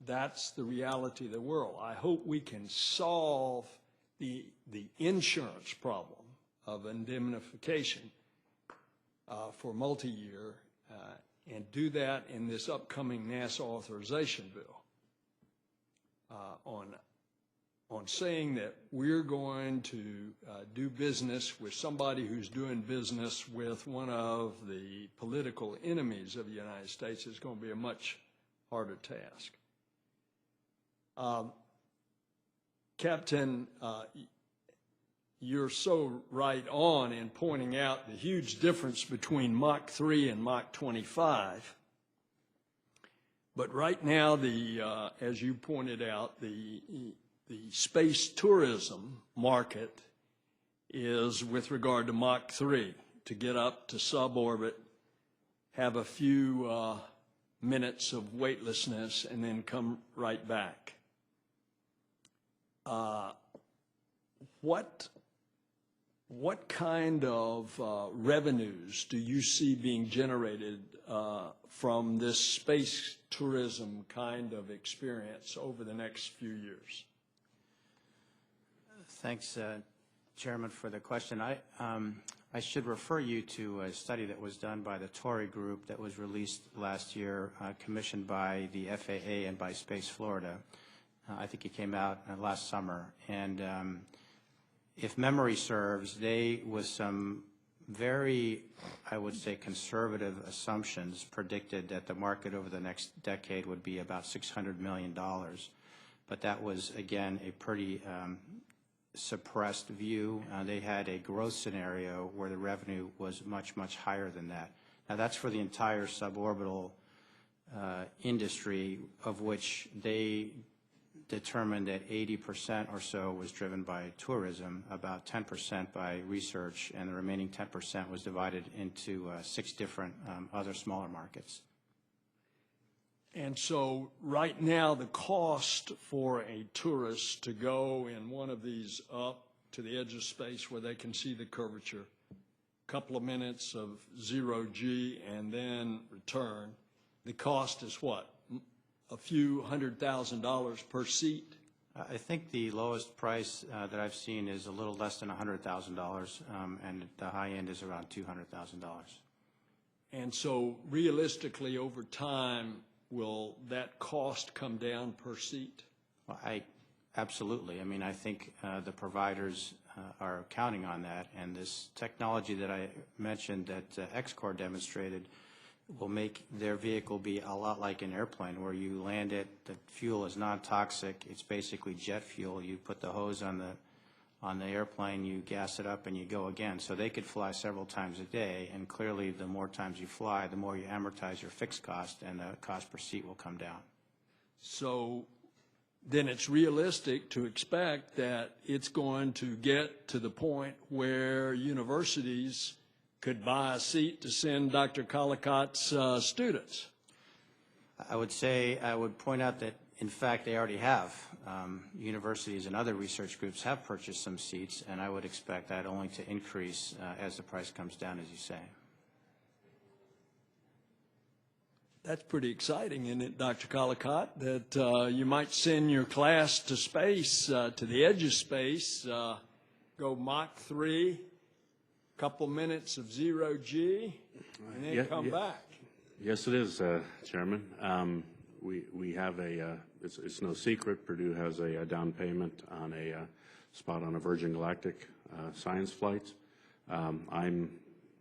that's the reality of the world. I hope we can solve the insurance problem of indemnification for multi-year and do that in this upcoming NASA authorization bill on saying that we're going to do business with somebody who's doing business with one of the political enemies of the United States is going to be a much harder task. Captain, you're so right on in pointing out the huge difference between Mach 3 and Mach 25. But right now, as you pointed out, the space tourism market is with regard to Mach 3, to get up to suborbit, have a few minutes of weightlessness, and then come right back. What kind of revenues do you see being generated from this space tourism kind of experience over the next few years? Thanks, Chairman, for the question. I should refer you to a study that was done by the Torrey Group that was released last year, commissioned by the FAA and by Space Florida. I think it came out last summer. And if memory serves, they, with some very, I would say, conservative assumptions, predicted that the market over the next decade would be about $600 million. But that was, again, a pretty suppressed view. They had a growth scenario where the revenue was much, much higher than that. Now, that's for the entire suborbital industry, of which they determined that 80% or so was driven by tourism, about 10% by research, and the remaining 10% was divided into 6 different other smaller markets. And so right now, the cost for a tourist to go in one of these up to the edge of space where they can see the curvature, a couple of minutes of 0G and then return, the cost is what? A few $100,000 per seat? I think the lowest price that I've seen is a little less than $100,000, and the high end is around $200,000. And so realistically, over time, will that cost come down per seat? Well, absolutely. I mean, I think the providers are counting on that, and this technology that I mentioned that X-Corps demonstrated will make their vehicle be a lot like an airplane, where you land it, the fuel is non-toxic, it's basically jet fuel. You put the hose on the airplane, you gas it up, and you go again. So they could fly several times a day, and clearly the more times you fly, the more you amortize your fixed cost, and the cost per seat will come down. So then it's realistic to expect that it's going to get to the point where universities could buy a seat to send Dr. Collicott's students. I would point out that, in fact, they already have. Universities and other research groups have purchased some seats, and I would expect that only to increase as the price comes down, as you say. That's pretty exciting, isn't it, Dr. Collicott, that you might send your class to space, to the edge of space, go Mach 3, couple minutes of 0G, and then come back. Yes, it is, Chairman. We have it's no secret, Purdue has a down payment on a spot on a Virgin Galactic science flight. I'm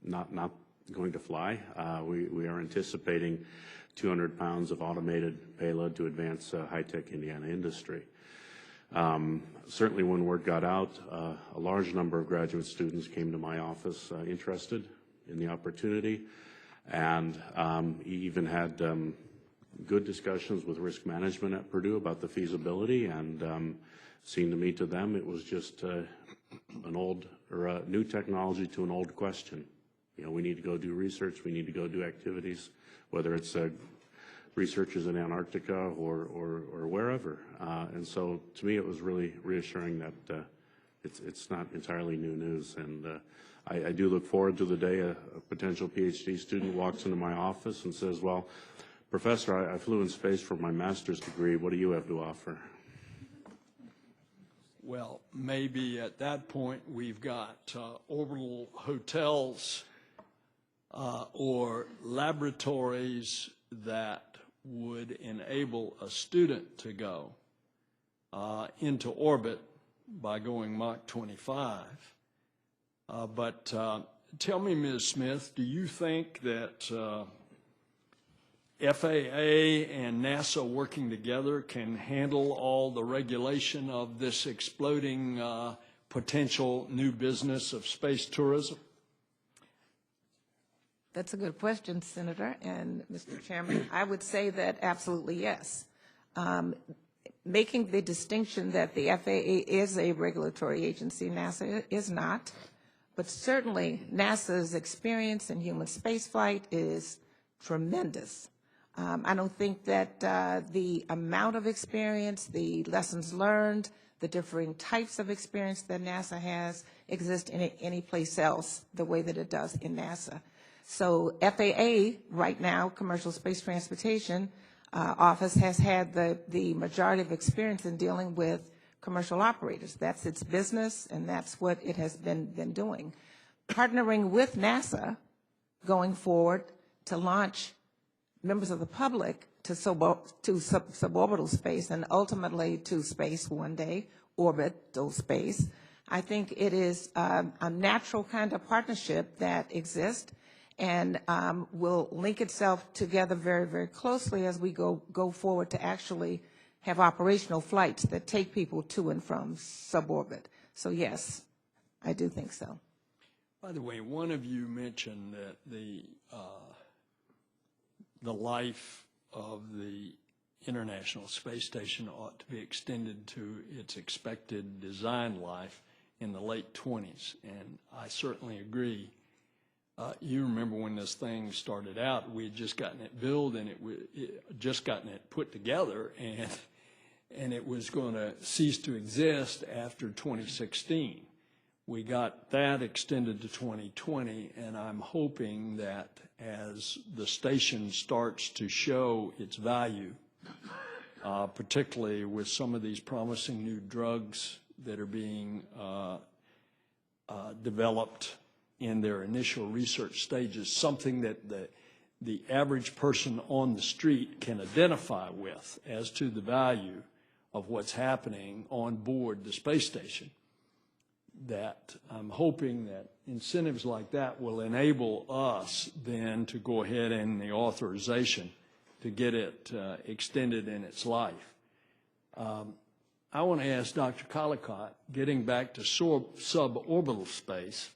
not going to fly. We are anticipating 200 pounds of automated payload to advance high-tech Indiana industry. Certainly when word got out, a large number of graduate students came to my office interested in the opportunity, and even had good discussions with risk management at Purdue about the feasibility, and seemed to me to them it was just an old or a new technology to an old question. You know, we need to go do research, we need to go do activities, whether it's researchers in Antarctica or wherever. And so to me it was really reassuring that it's not entirely new news. And I do look forward to the day a potential PhD student walks into my office and says, well, Professor, I flew in space for my master's degree. What do you have to offer? Well, maybe at that point we've got orbital hotels or laboratories that would enable a student to go into orbit by going Mach 25. But tell me, Ms. Smith, do you think that FAA and NASA working together can handle all the regulation of this exploding potential new business of space tourism? That's a good question, Senator and Mr. Chairman. I would say that absolutely yes. Making the distinction that the FAA is a regulatory agency, NASA is not, but certainly NASA's experience in human spaceflight is tremendous. I don't think that the amount of experience, the lessons learned, the differing types of experience that NASA has exist in any place else the way that it does in NASA. So FAA right now, Commercial Space Transportation Office, has had the majority of experience in dealing with commercial operators. That's its business, and that's what it has been doing. Partnering with NASA going forward to launch members of the public to suborbital space and ultimately to space one day, orbital space. I think it is a natural kind of partnership that exists and will link itself together very, very closely as we go forward to actually have operational flights that take people to and from suborbit. So yes, I do think so. By the way, one of you mentioned that the life of the International Space Station ought to be extended to its expected design life in the late 20s, and I certainly agree. You remember when this thing started out, we had just gotten it built and just gotten it put together, and it was going to cease to exist after 2016. We got that extended to 2020, and I'm hoping that as the station starts to show its value, particularly with some of these promising new drugs that are being developed in their initial research stages, something that the average person on the street can identify with as to the value of what's happening on board the space station, that I'm hoping that incentives like that will enable us then to go ahead in the authorization to get it extended in its life. I want to ask Dr. Collicott, getting back to suborbital space,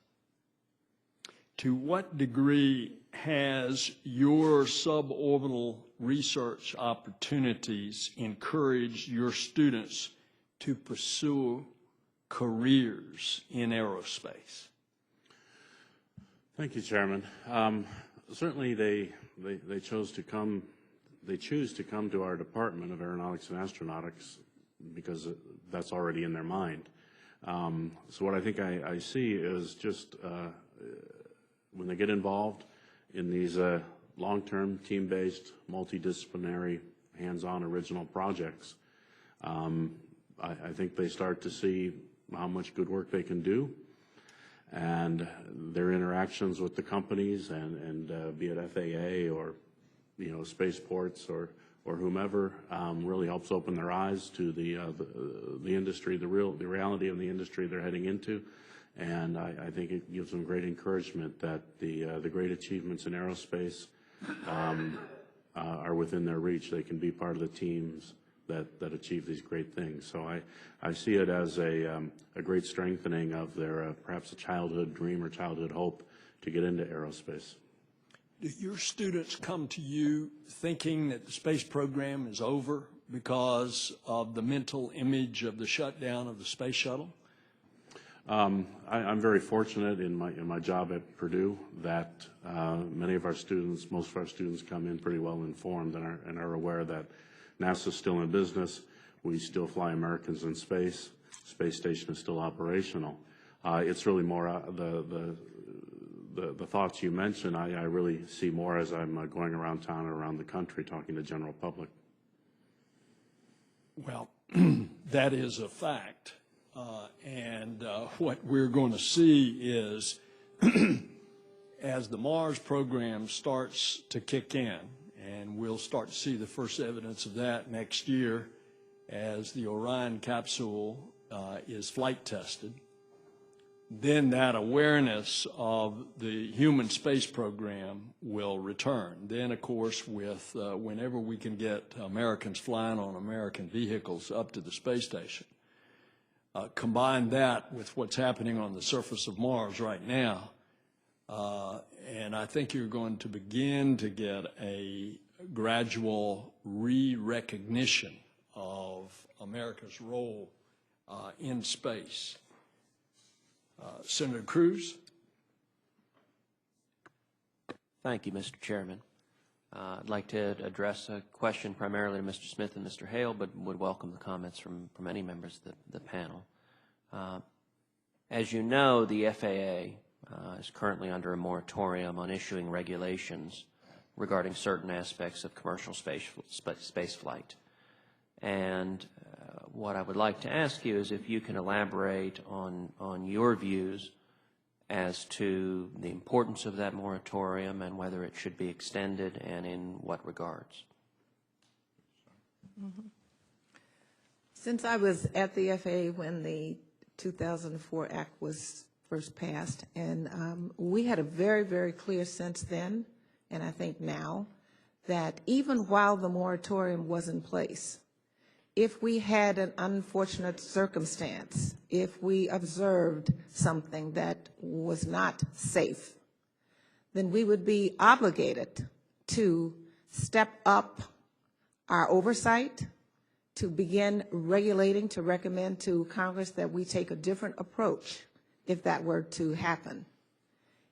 to what degree has your suborbital research opportunities encouraged your students to pursue careers in aerospace? Thank you, Chairman. Certainly, they choose to come to our Department of Aeronautics and Astronautics because that's already in their mind. So what I think I see is just when they get involved in these long-term, team-based, multidisciplinary, hands-on original projects, I think they start to see how much good work they can do, and their interactions with the companies and be it FAA or spaceports or whomever really helps open their eyes to the industry, the reality of the industry they're heading into. And I think it gives them great encouragement that the great achievements in aerospace are within their reach. They can be part of the teams that achieve these great things. So I see it as a great strengthening of their perhaps a childhood dream or childhood hope to get into aerospace. Do your students come to you thinking that the space program is over because of the mental image of the shutdown of the space shuttle? I'm very fortunate in my job at Purdue that many of our students, most of our students, come in pretty well informed and are aware that NASA's still in business. We still fly Americans in space. Space station is still operational. It's really more the thoughts you mentioned. I really see more as I'm going around town and around the country talking to the general public. Well, that is a fact. And what we're going to see is as the Mars program starts to kick in, and we'll start to see the first evidence of that next year as the Orion capsule is flight tested, then that awareness of the human space program will return. Then, of course, with whenever we can get Americans flying on American vehicles up to the space station, combine that with what's happening on the surface of Mars right now, and I think you're going to begin to get a gradual re-recognition of America's role in space. Senator Cruz? Thank you, Mr. Chairman. I'd like to address a question primarily to Mr. Smith and Mr. Hale, but would welcome the comments from any members of the panel. As you know, the FAA is currently under a moratorium on issuing regulations regarding certain aspects of commercial space flight. And what I would like to ask you is if you can elaborate on your views as to the importance of that moratorium and whether it should be extended and in what regards. Mm-hmm. Since I was at the FAA when the 2004 Act was first passed, and we had a very, very clear sense then, and I think now, that even while the moratorium was in place, if we had an unfortunate circumstance, if we observed something that was not safe, then we would be obligated to step up our oversight, to begin regulating, to recommend to Congress that we take a different approach if that were to happen.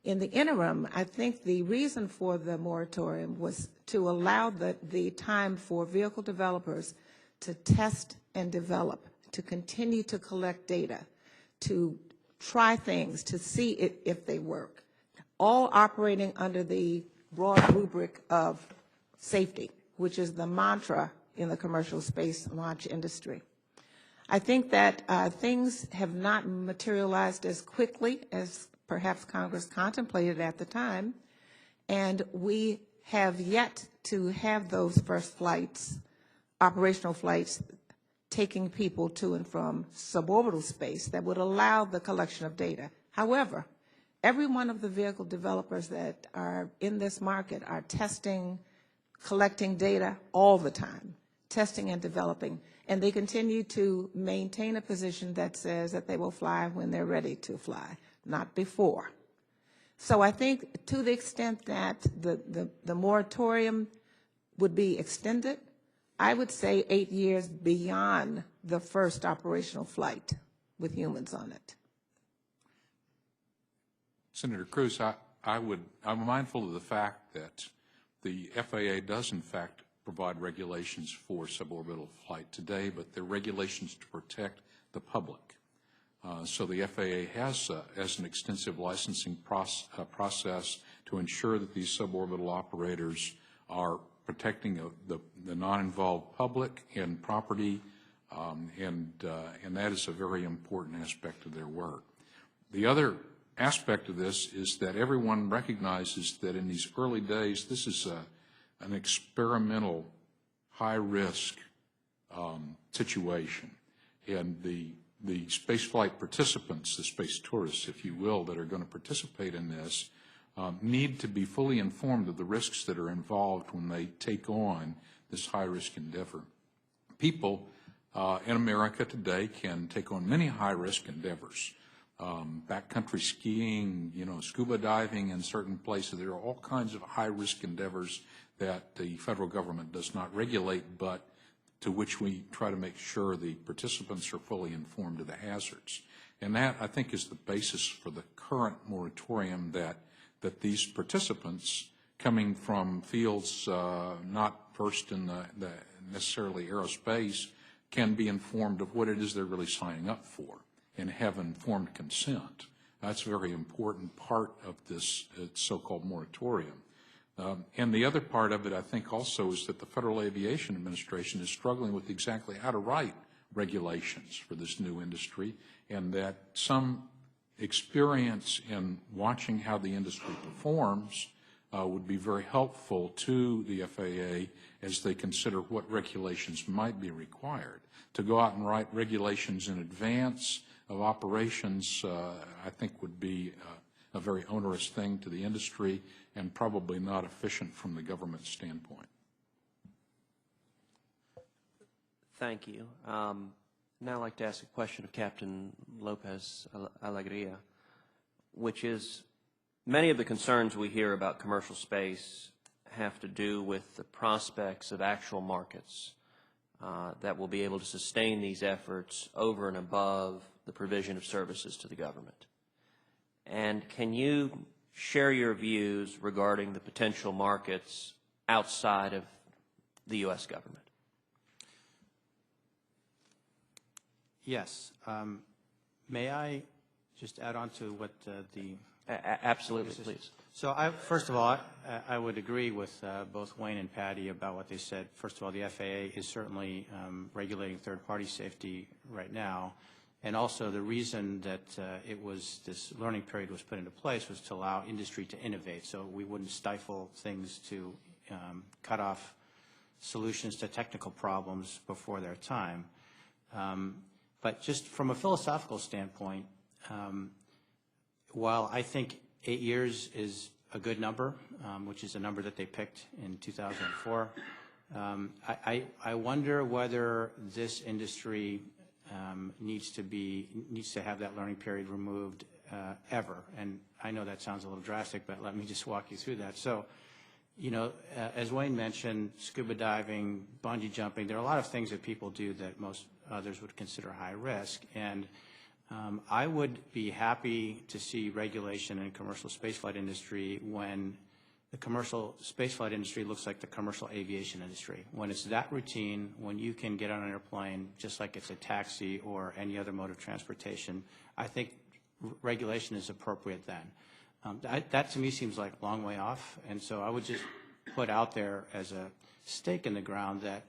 In the interim, I think the reason for the moratorium was to allow the time for vehicle developers to test and develop, to continue to collect data, to try things, to see if they work, all operating under the broad rubric of safety, which is the mantra in the commercial space launch industry. I think that things have not materialized as quickly as perhaps Congress contemplated at the time, and we have yet to have those first flights, operational flights, taking people to and from suborbital space that would allow the collection of data. However, every one of the vehicle developers that are in this market are testing, collecting data all the time, testing and developing, and they continue to maintain a position that says that they will fly when they're ready to fly, not before. So I think to the extent that the moratorium would be extended, I would say 8 years beyond the first operational flight with humans on it. Senator Cruz, I'm mindful of the fact that the FAA does in fact provide regulations for suborbital flight today, but they're regulations to protect the public. So the FAA has an extensive licensing process to ensure that these suborbital operators are protecting the non-involved public and property, and that is a very important aspect of their work. The other aspect of this is that everyone recognizes that in these early days, this is an experimental, high-risk situation, and the spaceflight participants, the space tourists, if you will, that are going to participate in this, need to be fully informed of the risks that are involved when they take on this high-risk endeavor. People in America today can take on many high-risk endeavors. Backcountry skiing, scuba diving in certain places. There are all kinds of high-risk endeavors that the federal government does not regulate, but to which we try to make sure the participants are fully informed of the hazards. And that, I think, is the basis for the current moratorium, that these participants coming from fields not versed in the necessarily aerospace can be informed of what it is they're really signing up for and have informed consent. That's a very important part of this so-called moratorium. And the other part of it, I think, also is that the Federal Aviation Administration is struggling with exactly how to write regulations for this new industry, and that some experience in watching how the industry performs would be very helpful to the FAA as they consider what regulations might be required. To go out and write regulations in advance of operations, I think, would be a very onerous thing to the industry and probably not efficient from the government standpoint. Thank you. Now I'd like to ask a question of Captain Lopez-Alegria, which is, many of the concerns we hear about commercial space have to do with the prospects of actual markets that will be able to sustain these efforts over and above the provision of services to the government. And can you share your views regarding the potential markets outside of the U.S. government? Yes. May I just add on to what Absolutely, please. So first of all, I would agree with both Wayne and Patti about what they said. First of all, the FAA is certainly regulating third-party safety right now. And also the reason that this learning period was put into place was to allow industry to innovate, so we wouldn't stifle things to cut off solutions to technical problems before their time. But just from a philosophical standpoint, while I think 8 years is a good number, which is a number that they picked in 2004, I wonder whether this industry needs to have that learning period removed ever. And I know that sounds a little drastic, but let me just walk you through that. So, You know, as Wayne mentioned, scuba diving, bungee jumping, there are a lot of things that people do that most others would consider high risk. And I would be happy to see regulation in commercial spaceflight industry when the commercial spaceflight industry looks like the commercial aviation industry. When it's that routine, when you can get on an airplane just like it's a taxi or any other mode of transportation, I think regulation is appropriate then. That to me seems like a long way off, and so I would just put out there as a stake in the ground that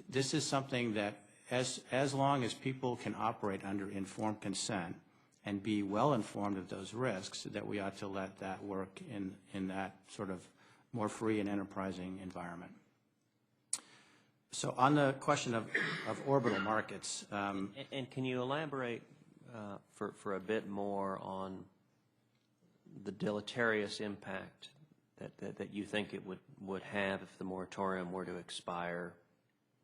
this is something that as long as people can operate under informed consent and be well informed of those risks, that we ought to let that work in that sort of more free and enterprising environment. So on the question of orbital markets. And can you elaborate for a bit more on the deleterious impact that you think it would have if the moratorium were to expire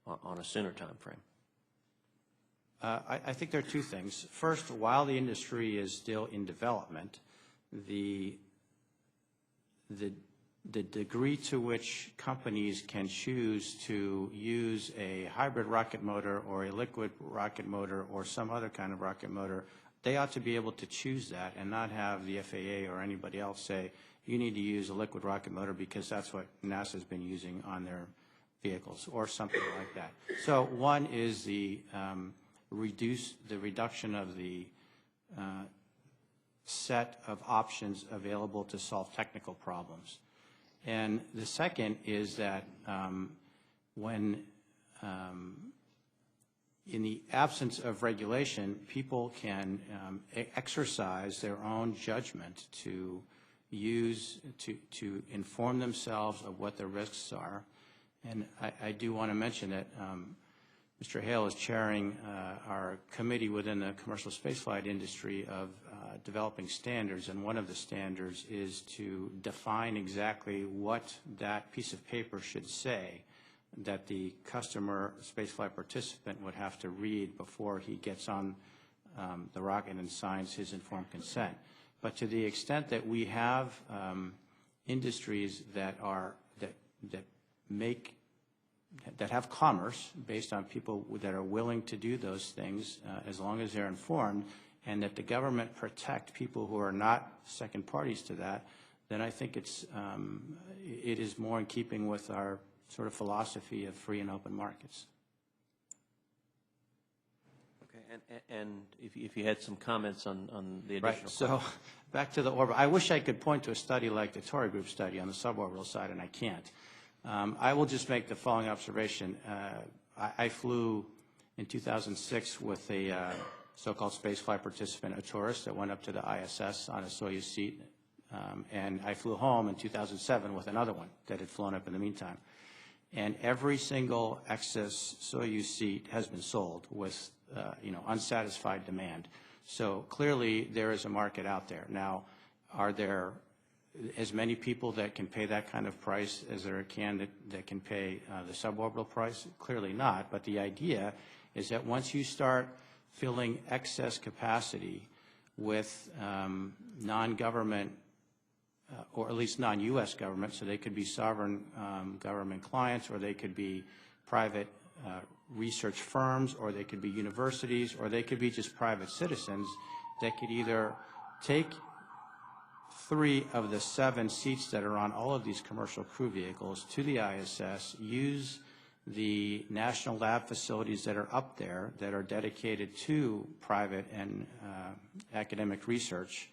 on a sooner time frame? I think there are two things. First, while the industry is still in development, the degree to which companies can choose to use a hybrid rocket motor or a liquid rocket motor or some other kind of rocket motor, they ought to be able to choose that and not have the FAA or anybody else say, you need to use a liquid rocket motor because that's what NASA's been using on their vehicles or something like that. So one is the reduction of the set of options available to solve technical problems. And the second is that when in the absence of regulation, people can exercise their own judgment to inform themselves of what the risks are. And I do want to mention that Mr. Hale is chairing our committee within the commercial spaceflight industry of developing standards, and one of the standards is to define exactly what that piece of paper should say that the customer spaceflight participant would have to read before he gets on the rocket and signs his informed consent. But to the extent that we have industries that have commerce based on people that are willing to do those things as long as they're informed, and that the government protect people who are not second parties to that, then I think it is more in keeping with our sort of philosophy of free and open markets. Okay, and if you had some comments on the additional. Right. So back to the orbit. I wish I could point to a study like the Torrey Group study on the suborbital side, and I can't. I will just make the following observation. I flew in 2006 with a so-called spaceflight participant, a tourist that went up to the ISS on a Soyuz seat, and I flew home in 2007 with another one that had flown up in the meantime. And every single excess Soyuz seat has been sold with unsatisfied demand. So clearly there is a market out there. Now, are there as many people that can pay that kind of price as there can that can pay the suborbital price? Clearly not. But the idea is that once you start filling excess capacity with non-government or at least non-U.S. government, so they could be sovereign government clients, or they could be private research firms, or they could be universities, or they could be just private citizens that could either take 3 of the 7 seats that are on all of these commercial crew vehicles to the ISS, use the national lab facilities that are up there that are dedicated to private and academic research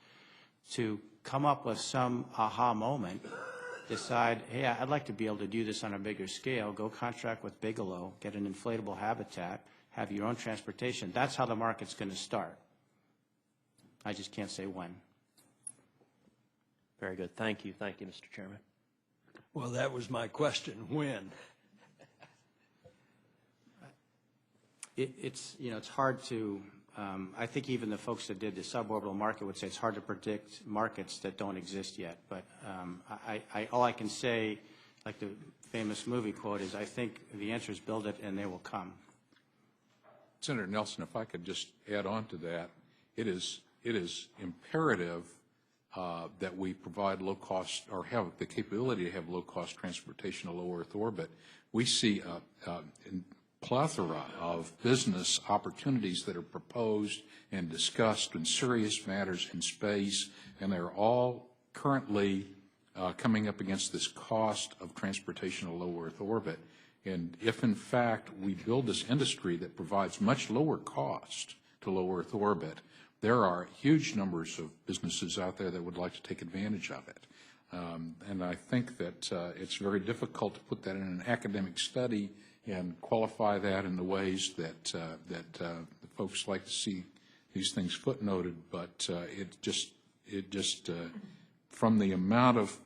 to come up with some aha moment, decide, hey, I'd like to be able to do this on a bigger scale, go contract with Bigelow, get an inflatable habitat, have your own transportation. That's how the market's going to start. I just can't say when. Very good. Thank you. Thank you, Mr. Chairman. Well, that was my question. When? It's hard to, I think even the folks that did the suborbital market would say it's hard to predict markets that don't exist yet. But all I can say, like the famous movie quote, is I think the answer is build it and they will come. Senator Nelson, if I could just add on to that, it is imperative that we provide low-cost or have the capability to have low-cost transportation to low Earth orbit, we see a plethora of business opportunities that are proposed and discussed in serious matters in space, and they're all currently coming up against this cost of transportation to low Earth orbit. And if, in fact, we build this industry that provides much lower cost to low Earth orbit, there are huge numbers of businesses out there that would like to take advantage of it. And I think that it's very difficult to put that in an academic study and qualify that in the ways that the folks like to see these things footnoted. But it just from the amount of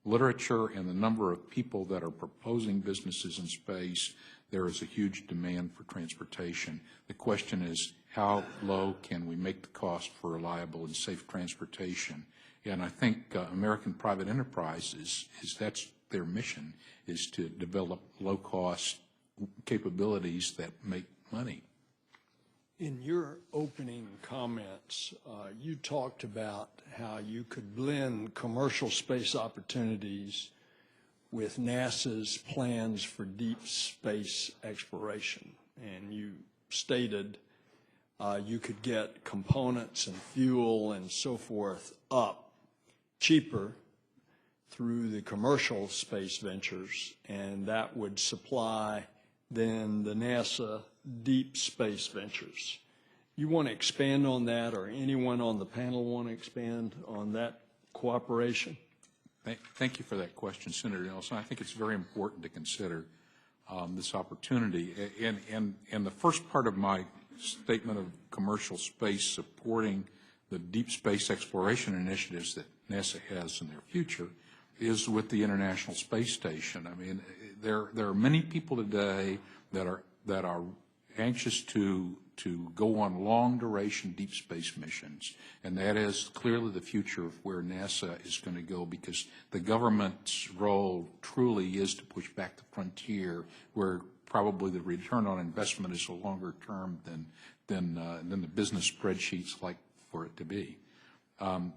literature and the number of people that are proposing businesses in space, there is a huge demand for transportation. The question is, how low can we make the cost for reliable and safe transportation? And I think American private enterprises, that's their mission, is to develop low-cost capabilities that make money. In your opening comments, you talked about how you could blend commercial space opportunities with NASA's plans for deep space exploration. And you stated you could get components and fuel and so forth up cheaper through the commercial space ventures, and that would supply then the NASA deep space ventures. You want to expand on that, or anyone on the panel want to expand on that cooperation? Thank you for that question, Senator Nelson. I think it's very important to consider this opportunity. And the first part of my statement of commercial space supporting the deep space exploration initiatives that NASA has in their future is with the International Space Station. I mean, there are many people today that are anxious to go on long-duration deep space missions, and that is clearly the future of where NASA is going to go, because the government's role truly is to push back the frontier, where probably the return on investment is a longer term than the business spreadsheets like for it to be.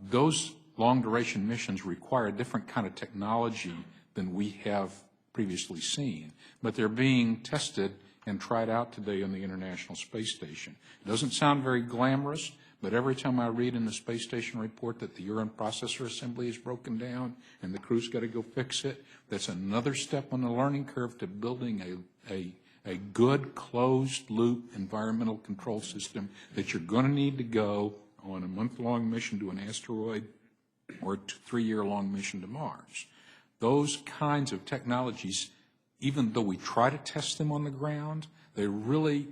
Those long-duration missions require a different kind of technology than we have previously seen, but they're being tested and tried out today on the International Space Station. It doesn't sound very glamorous, but every time I read in the space station report that the urine processor assembly is broken down and the crew's got to go fix it, that's another step on the learning curve to building a good closed-loop environmental control system that you're going to need to go on a month-long mission to an asteroid or a 3-year-long mission to Mars. Those kinds of technologies, even though we try to test them on the ground, they really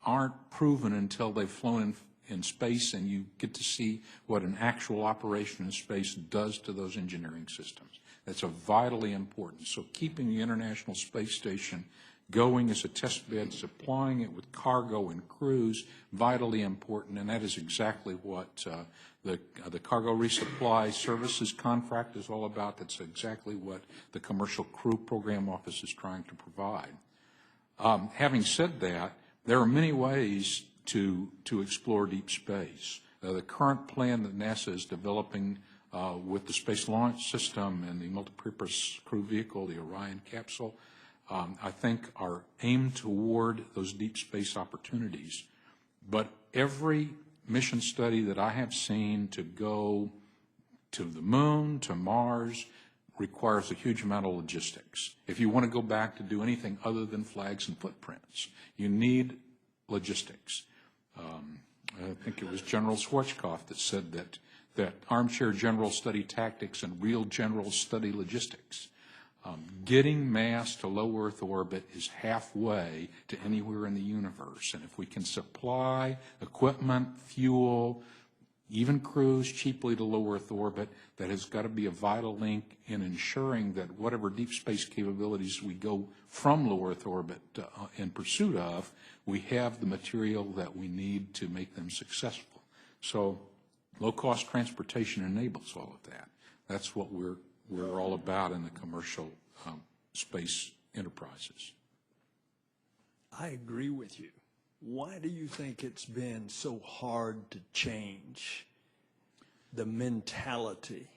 aren't proven until they've flown in space and you get to see what an actual operation in space does to those engineering systems. That's vitally important. So keeping the International Space Station going as a test bed, supplying it with cargo and crews, vitally important, and that is exactly what the Cargo Resupply Services contract is all about. That's exactly what the Commercial Crew Program Office is trying to provide. Having said that, there are many ways to explore deep space. The current plan that NASA is developing with the Space Launch System and the multipurpose crew vehicle, the Orion capsule, I think are aimed toward those deep space opportunities. But every mission study that I have seen to go to the moon, to Mars, requires a huge amount of logistics. If you want to go back to do anything other than flags and footprints, you need logistics. I think it was General Schwarzkopf that said that armchair generals study tactics and real generals study logistics. Getting mass to low Earth orbit is halfway to anywhere in the universe. And if we can supply equipment, fuel, even crews cheaply to low Earth orbit, that has got to be a vital link in ensuring that whatever deep space capabilities we go from low Earth orbit in pursuit of, we have the material that we need to make them successful. So low-cost transportation enables all of that. That's what we're all about in the commercial space enterprises. I agree with you. Why do you think it's been so hard to change? the mentality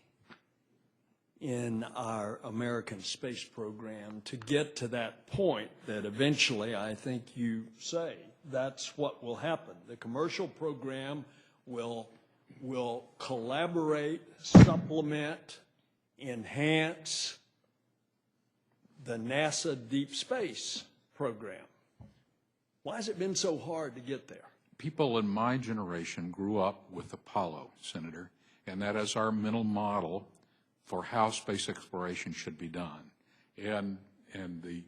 in our American space program to get to that point that eventually, I think you say, that's what will happen. The commercial program will collaborate, supplement, enhance the NASA deep space program. Why has it been so hard to get there? People in my generation grew up with Apollo, Senator, and that is our mental model for how space exploration should be done. And the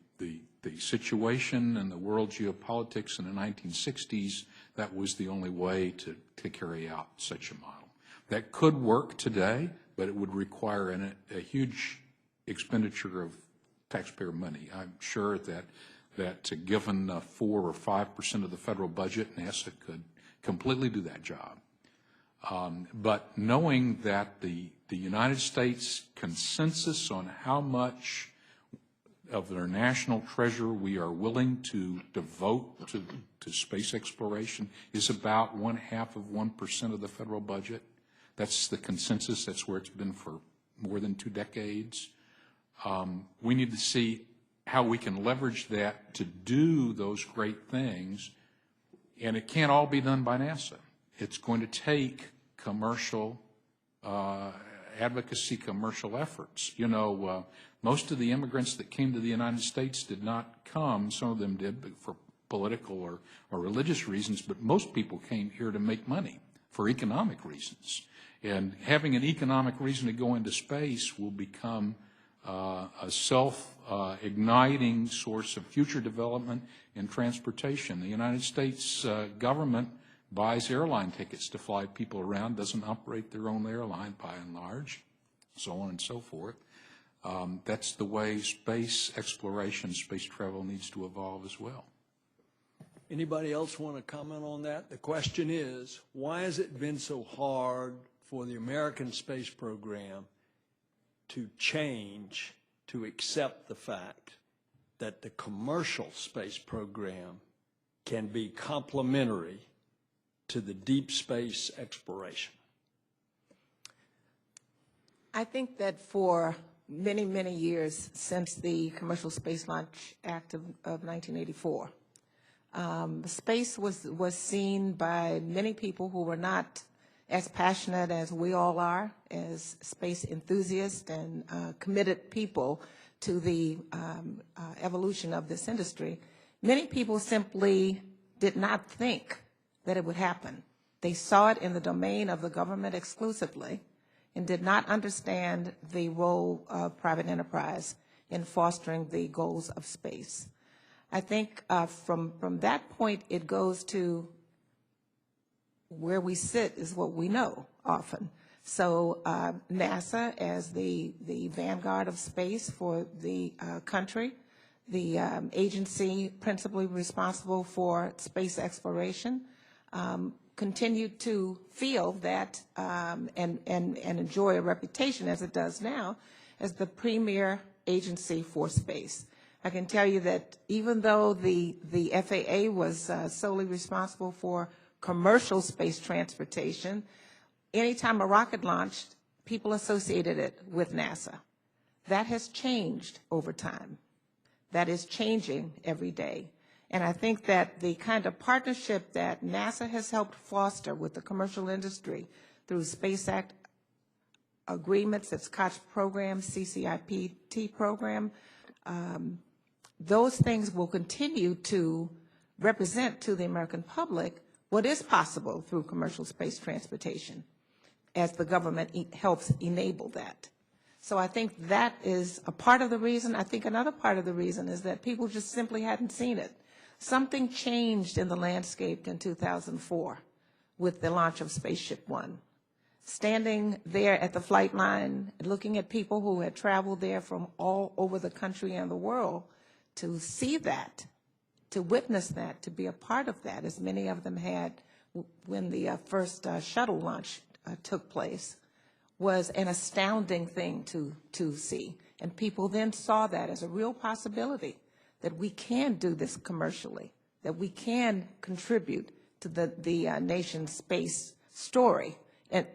situation and the world geopolitics in the 1960s, that was the only way to carry out such a model. That could work today, but it would require a huge expenditure of taxpayer money. I'm sure that given 4 or 5% of the federal budget, NASA could completely do that job. But knowing that the United States consensus on how much of their national treasure we are willing to devote to space exploration is about 0.5% of the federal budget. That's the consensus. That's where it's been for more than 2 decades. We need to see how we can leverage that to do those great things, and it can't all be done by NASA. It's going to take commercial advocacy, commercial efforts. You know, most of the immigrants that came to the United States did not come, some of them did, but for political or religious reasons, but most people came here to make money for economic reasons. And having an economic reason to go into space will become a self-igniting source of future development and transportation. The United States government buys airline tickets to fly people around, doesn't operate their own airline by and large, so on and so forth. That's the way space exploration, space travel needs to evolve as well. Anybody else want to comment on that? The question is, why has it been so hard for the American space program to change, to accept the fact that the commercial space program can be complementary to the deep space exploration? I think that for many, many years since the Commercial Space Launch Act of 1984, space was seen by many people who were not as passionate as we all are, as space enthusiasts and committed people to the evolution of this industry. Many people simply did not think that it would happen. They saw it in the domain of the government exclusively and did not understand the role of private enterprise in fostering the goals of space. I think from that point, it goes to where we sit is what we know often. So NASA, as the vanguard of space for the country, the agency principally responsible for space exploration, continued to feel that and enjoy a reputation, as it does now, as the premier agency for space. I can tell you that even though the FAA was solely responsible for commercial space transportation, anytime a rocket launched, people associated it with NASA. That has changed over time. That is changing every day. And I think that the kind of partnership that NASA has helped foster with the commercial industry through Space Act agreements, its COTS program, CCIPT program, those things will continue to represent to the American public what is possible through commercial space transportation as the government helps enable that. So I think that is a part of the reason. I think another part of the reason is that people just simply hadn't seen it. Something changed in the landscape in 2004 with the launch of Spaceship One. Standing there at the flight line, looking at people who had traveled there from all over the country and the world to see that, to witness that, to be a part of that, as many of them had when the first shuttle launch took place, was an astounding thing to see. And people then saw that as a real possibility, that we can do this commercially, that we can contribute to the nation's space story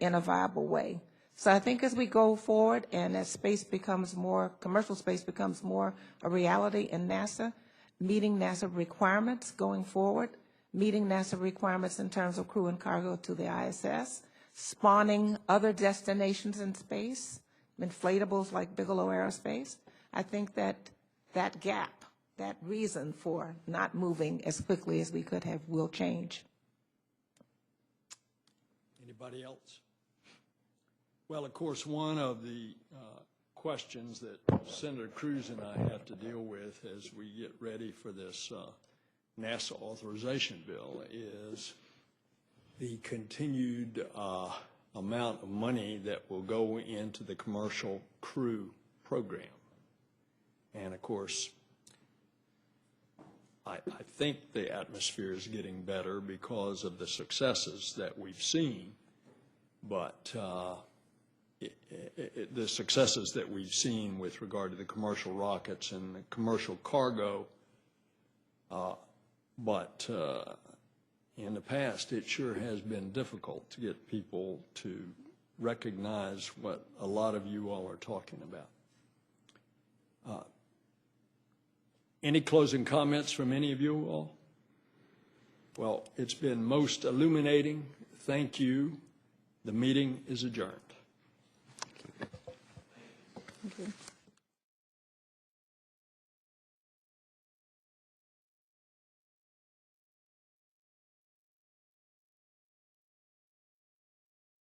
in a viable way. So I think as we go forward and as space becomes more, commercial space becomes more a reality in NASA, meeting NASA requirements going forward, meeting NASA requirements in terms of crew and cargo to the ISS, spawning other destinations in space, inflatables like Bigelow Aerospace, I think that that gap, that reason for not moving as quickly as we could have will change. Anybody else? Well, of course, one of the questions that Senator Cruz and I have to deal with as we get ready for this NASA authorization bill is the continued amount of money that will go into the commercial crew program. And of course, I think the atmosphere is getting better because of the successes that we've seen, but the successes that we've seen with regard to the commercial rockets and the commercial cargo, but in the past, it sure has been difficult to get people to recognize what a lot of you all are talking about. Any closing comments from any of you all? Well, it's been most illuminating. Thank you. The meeting is adjourned. Thank you.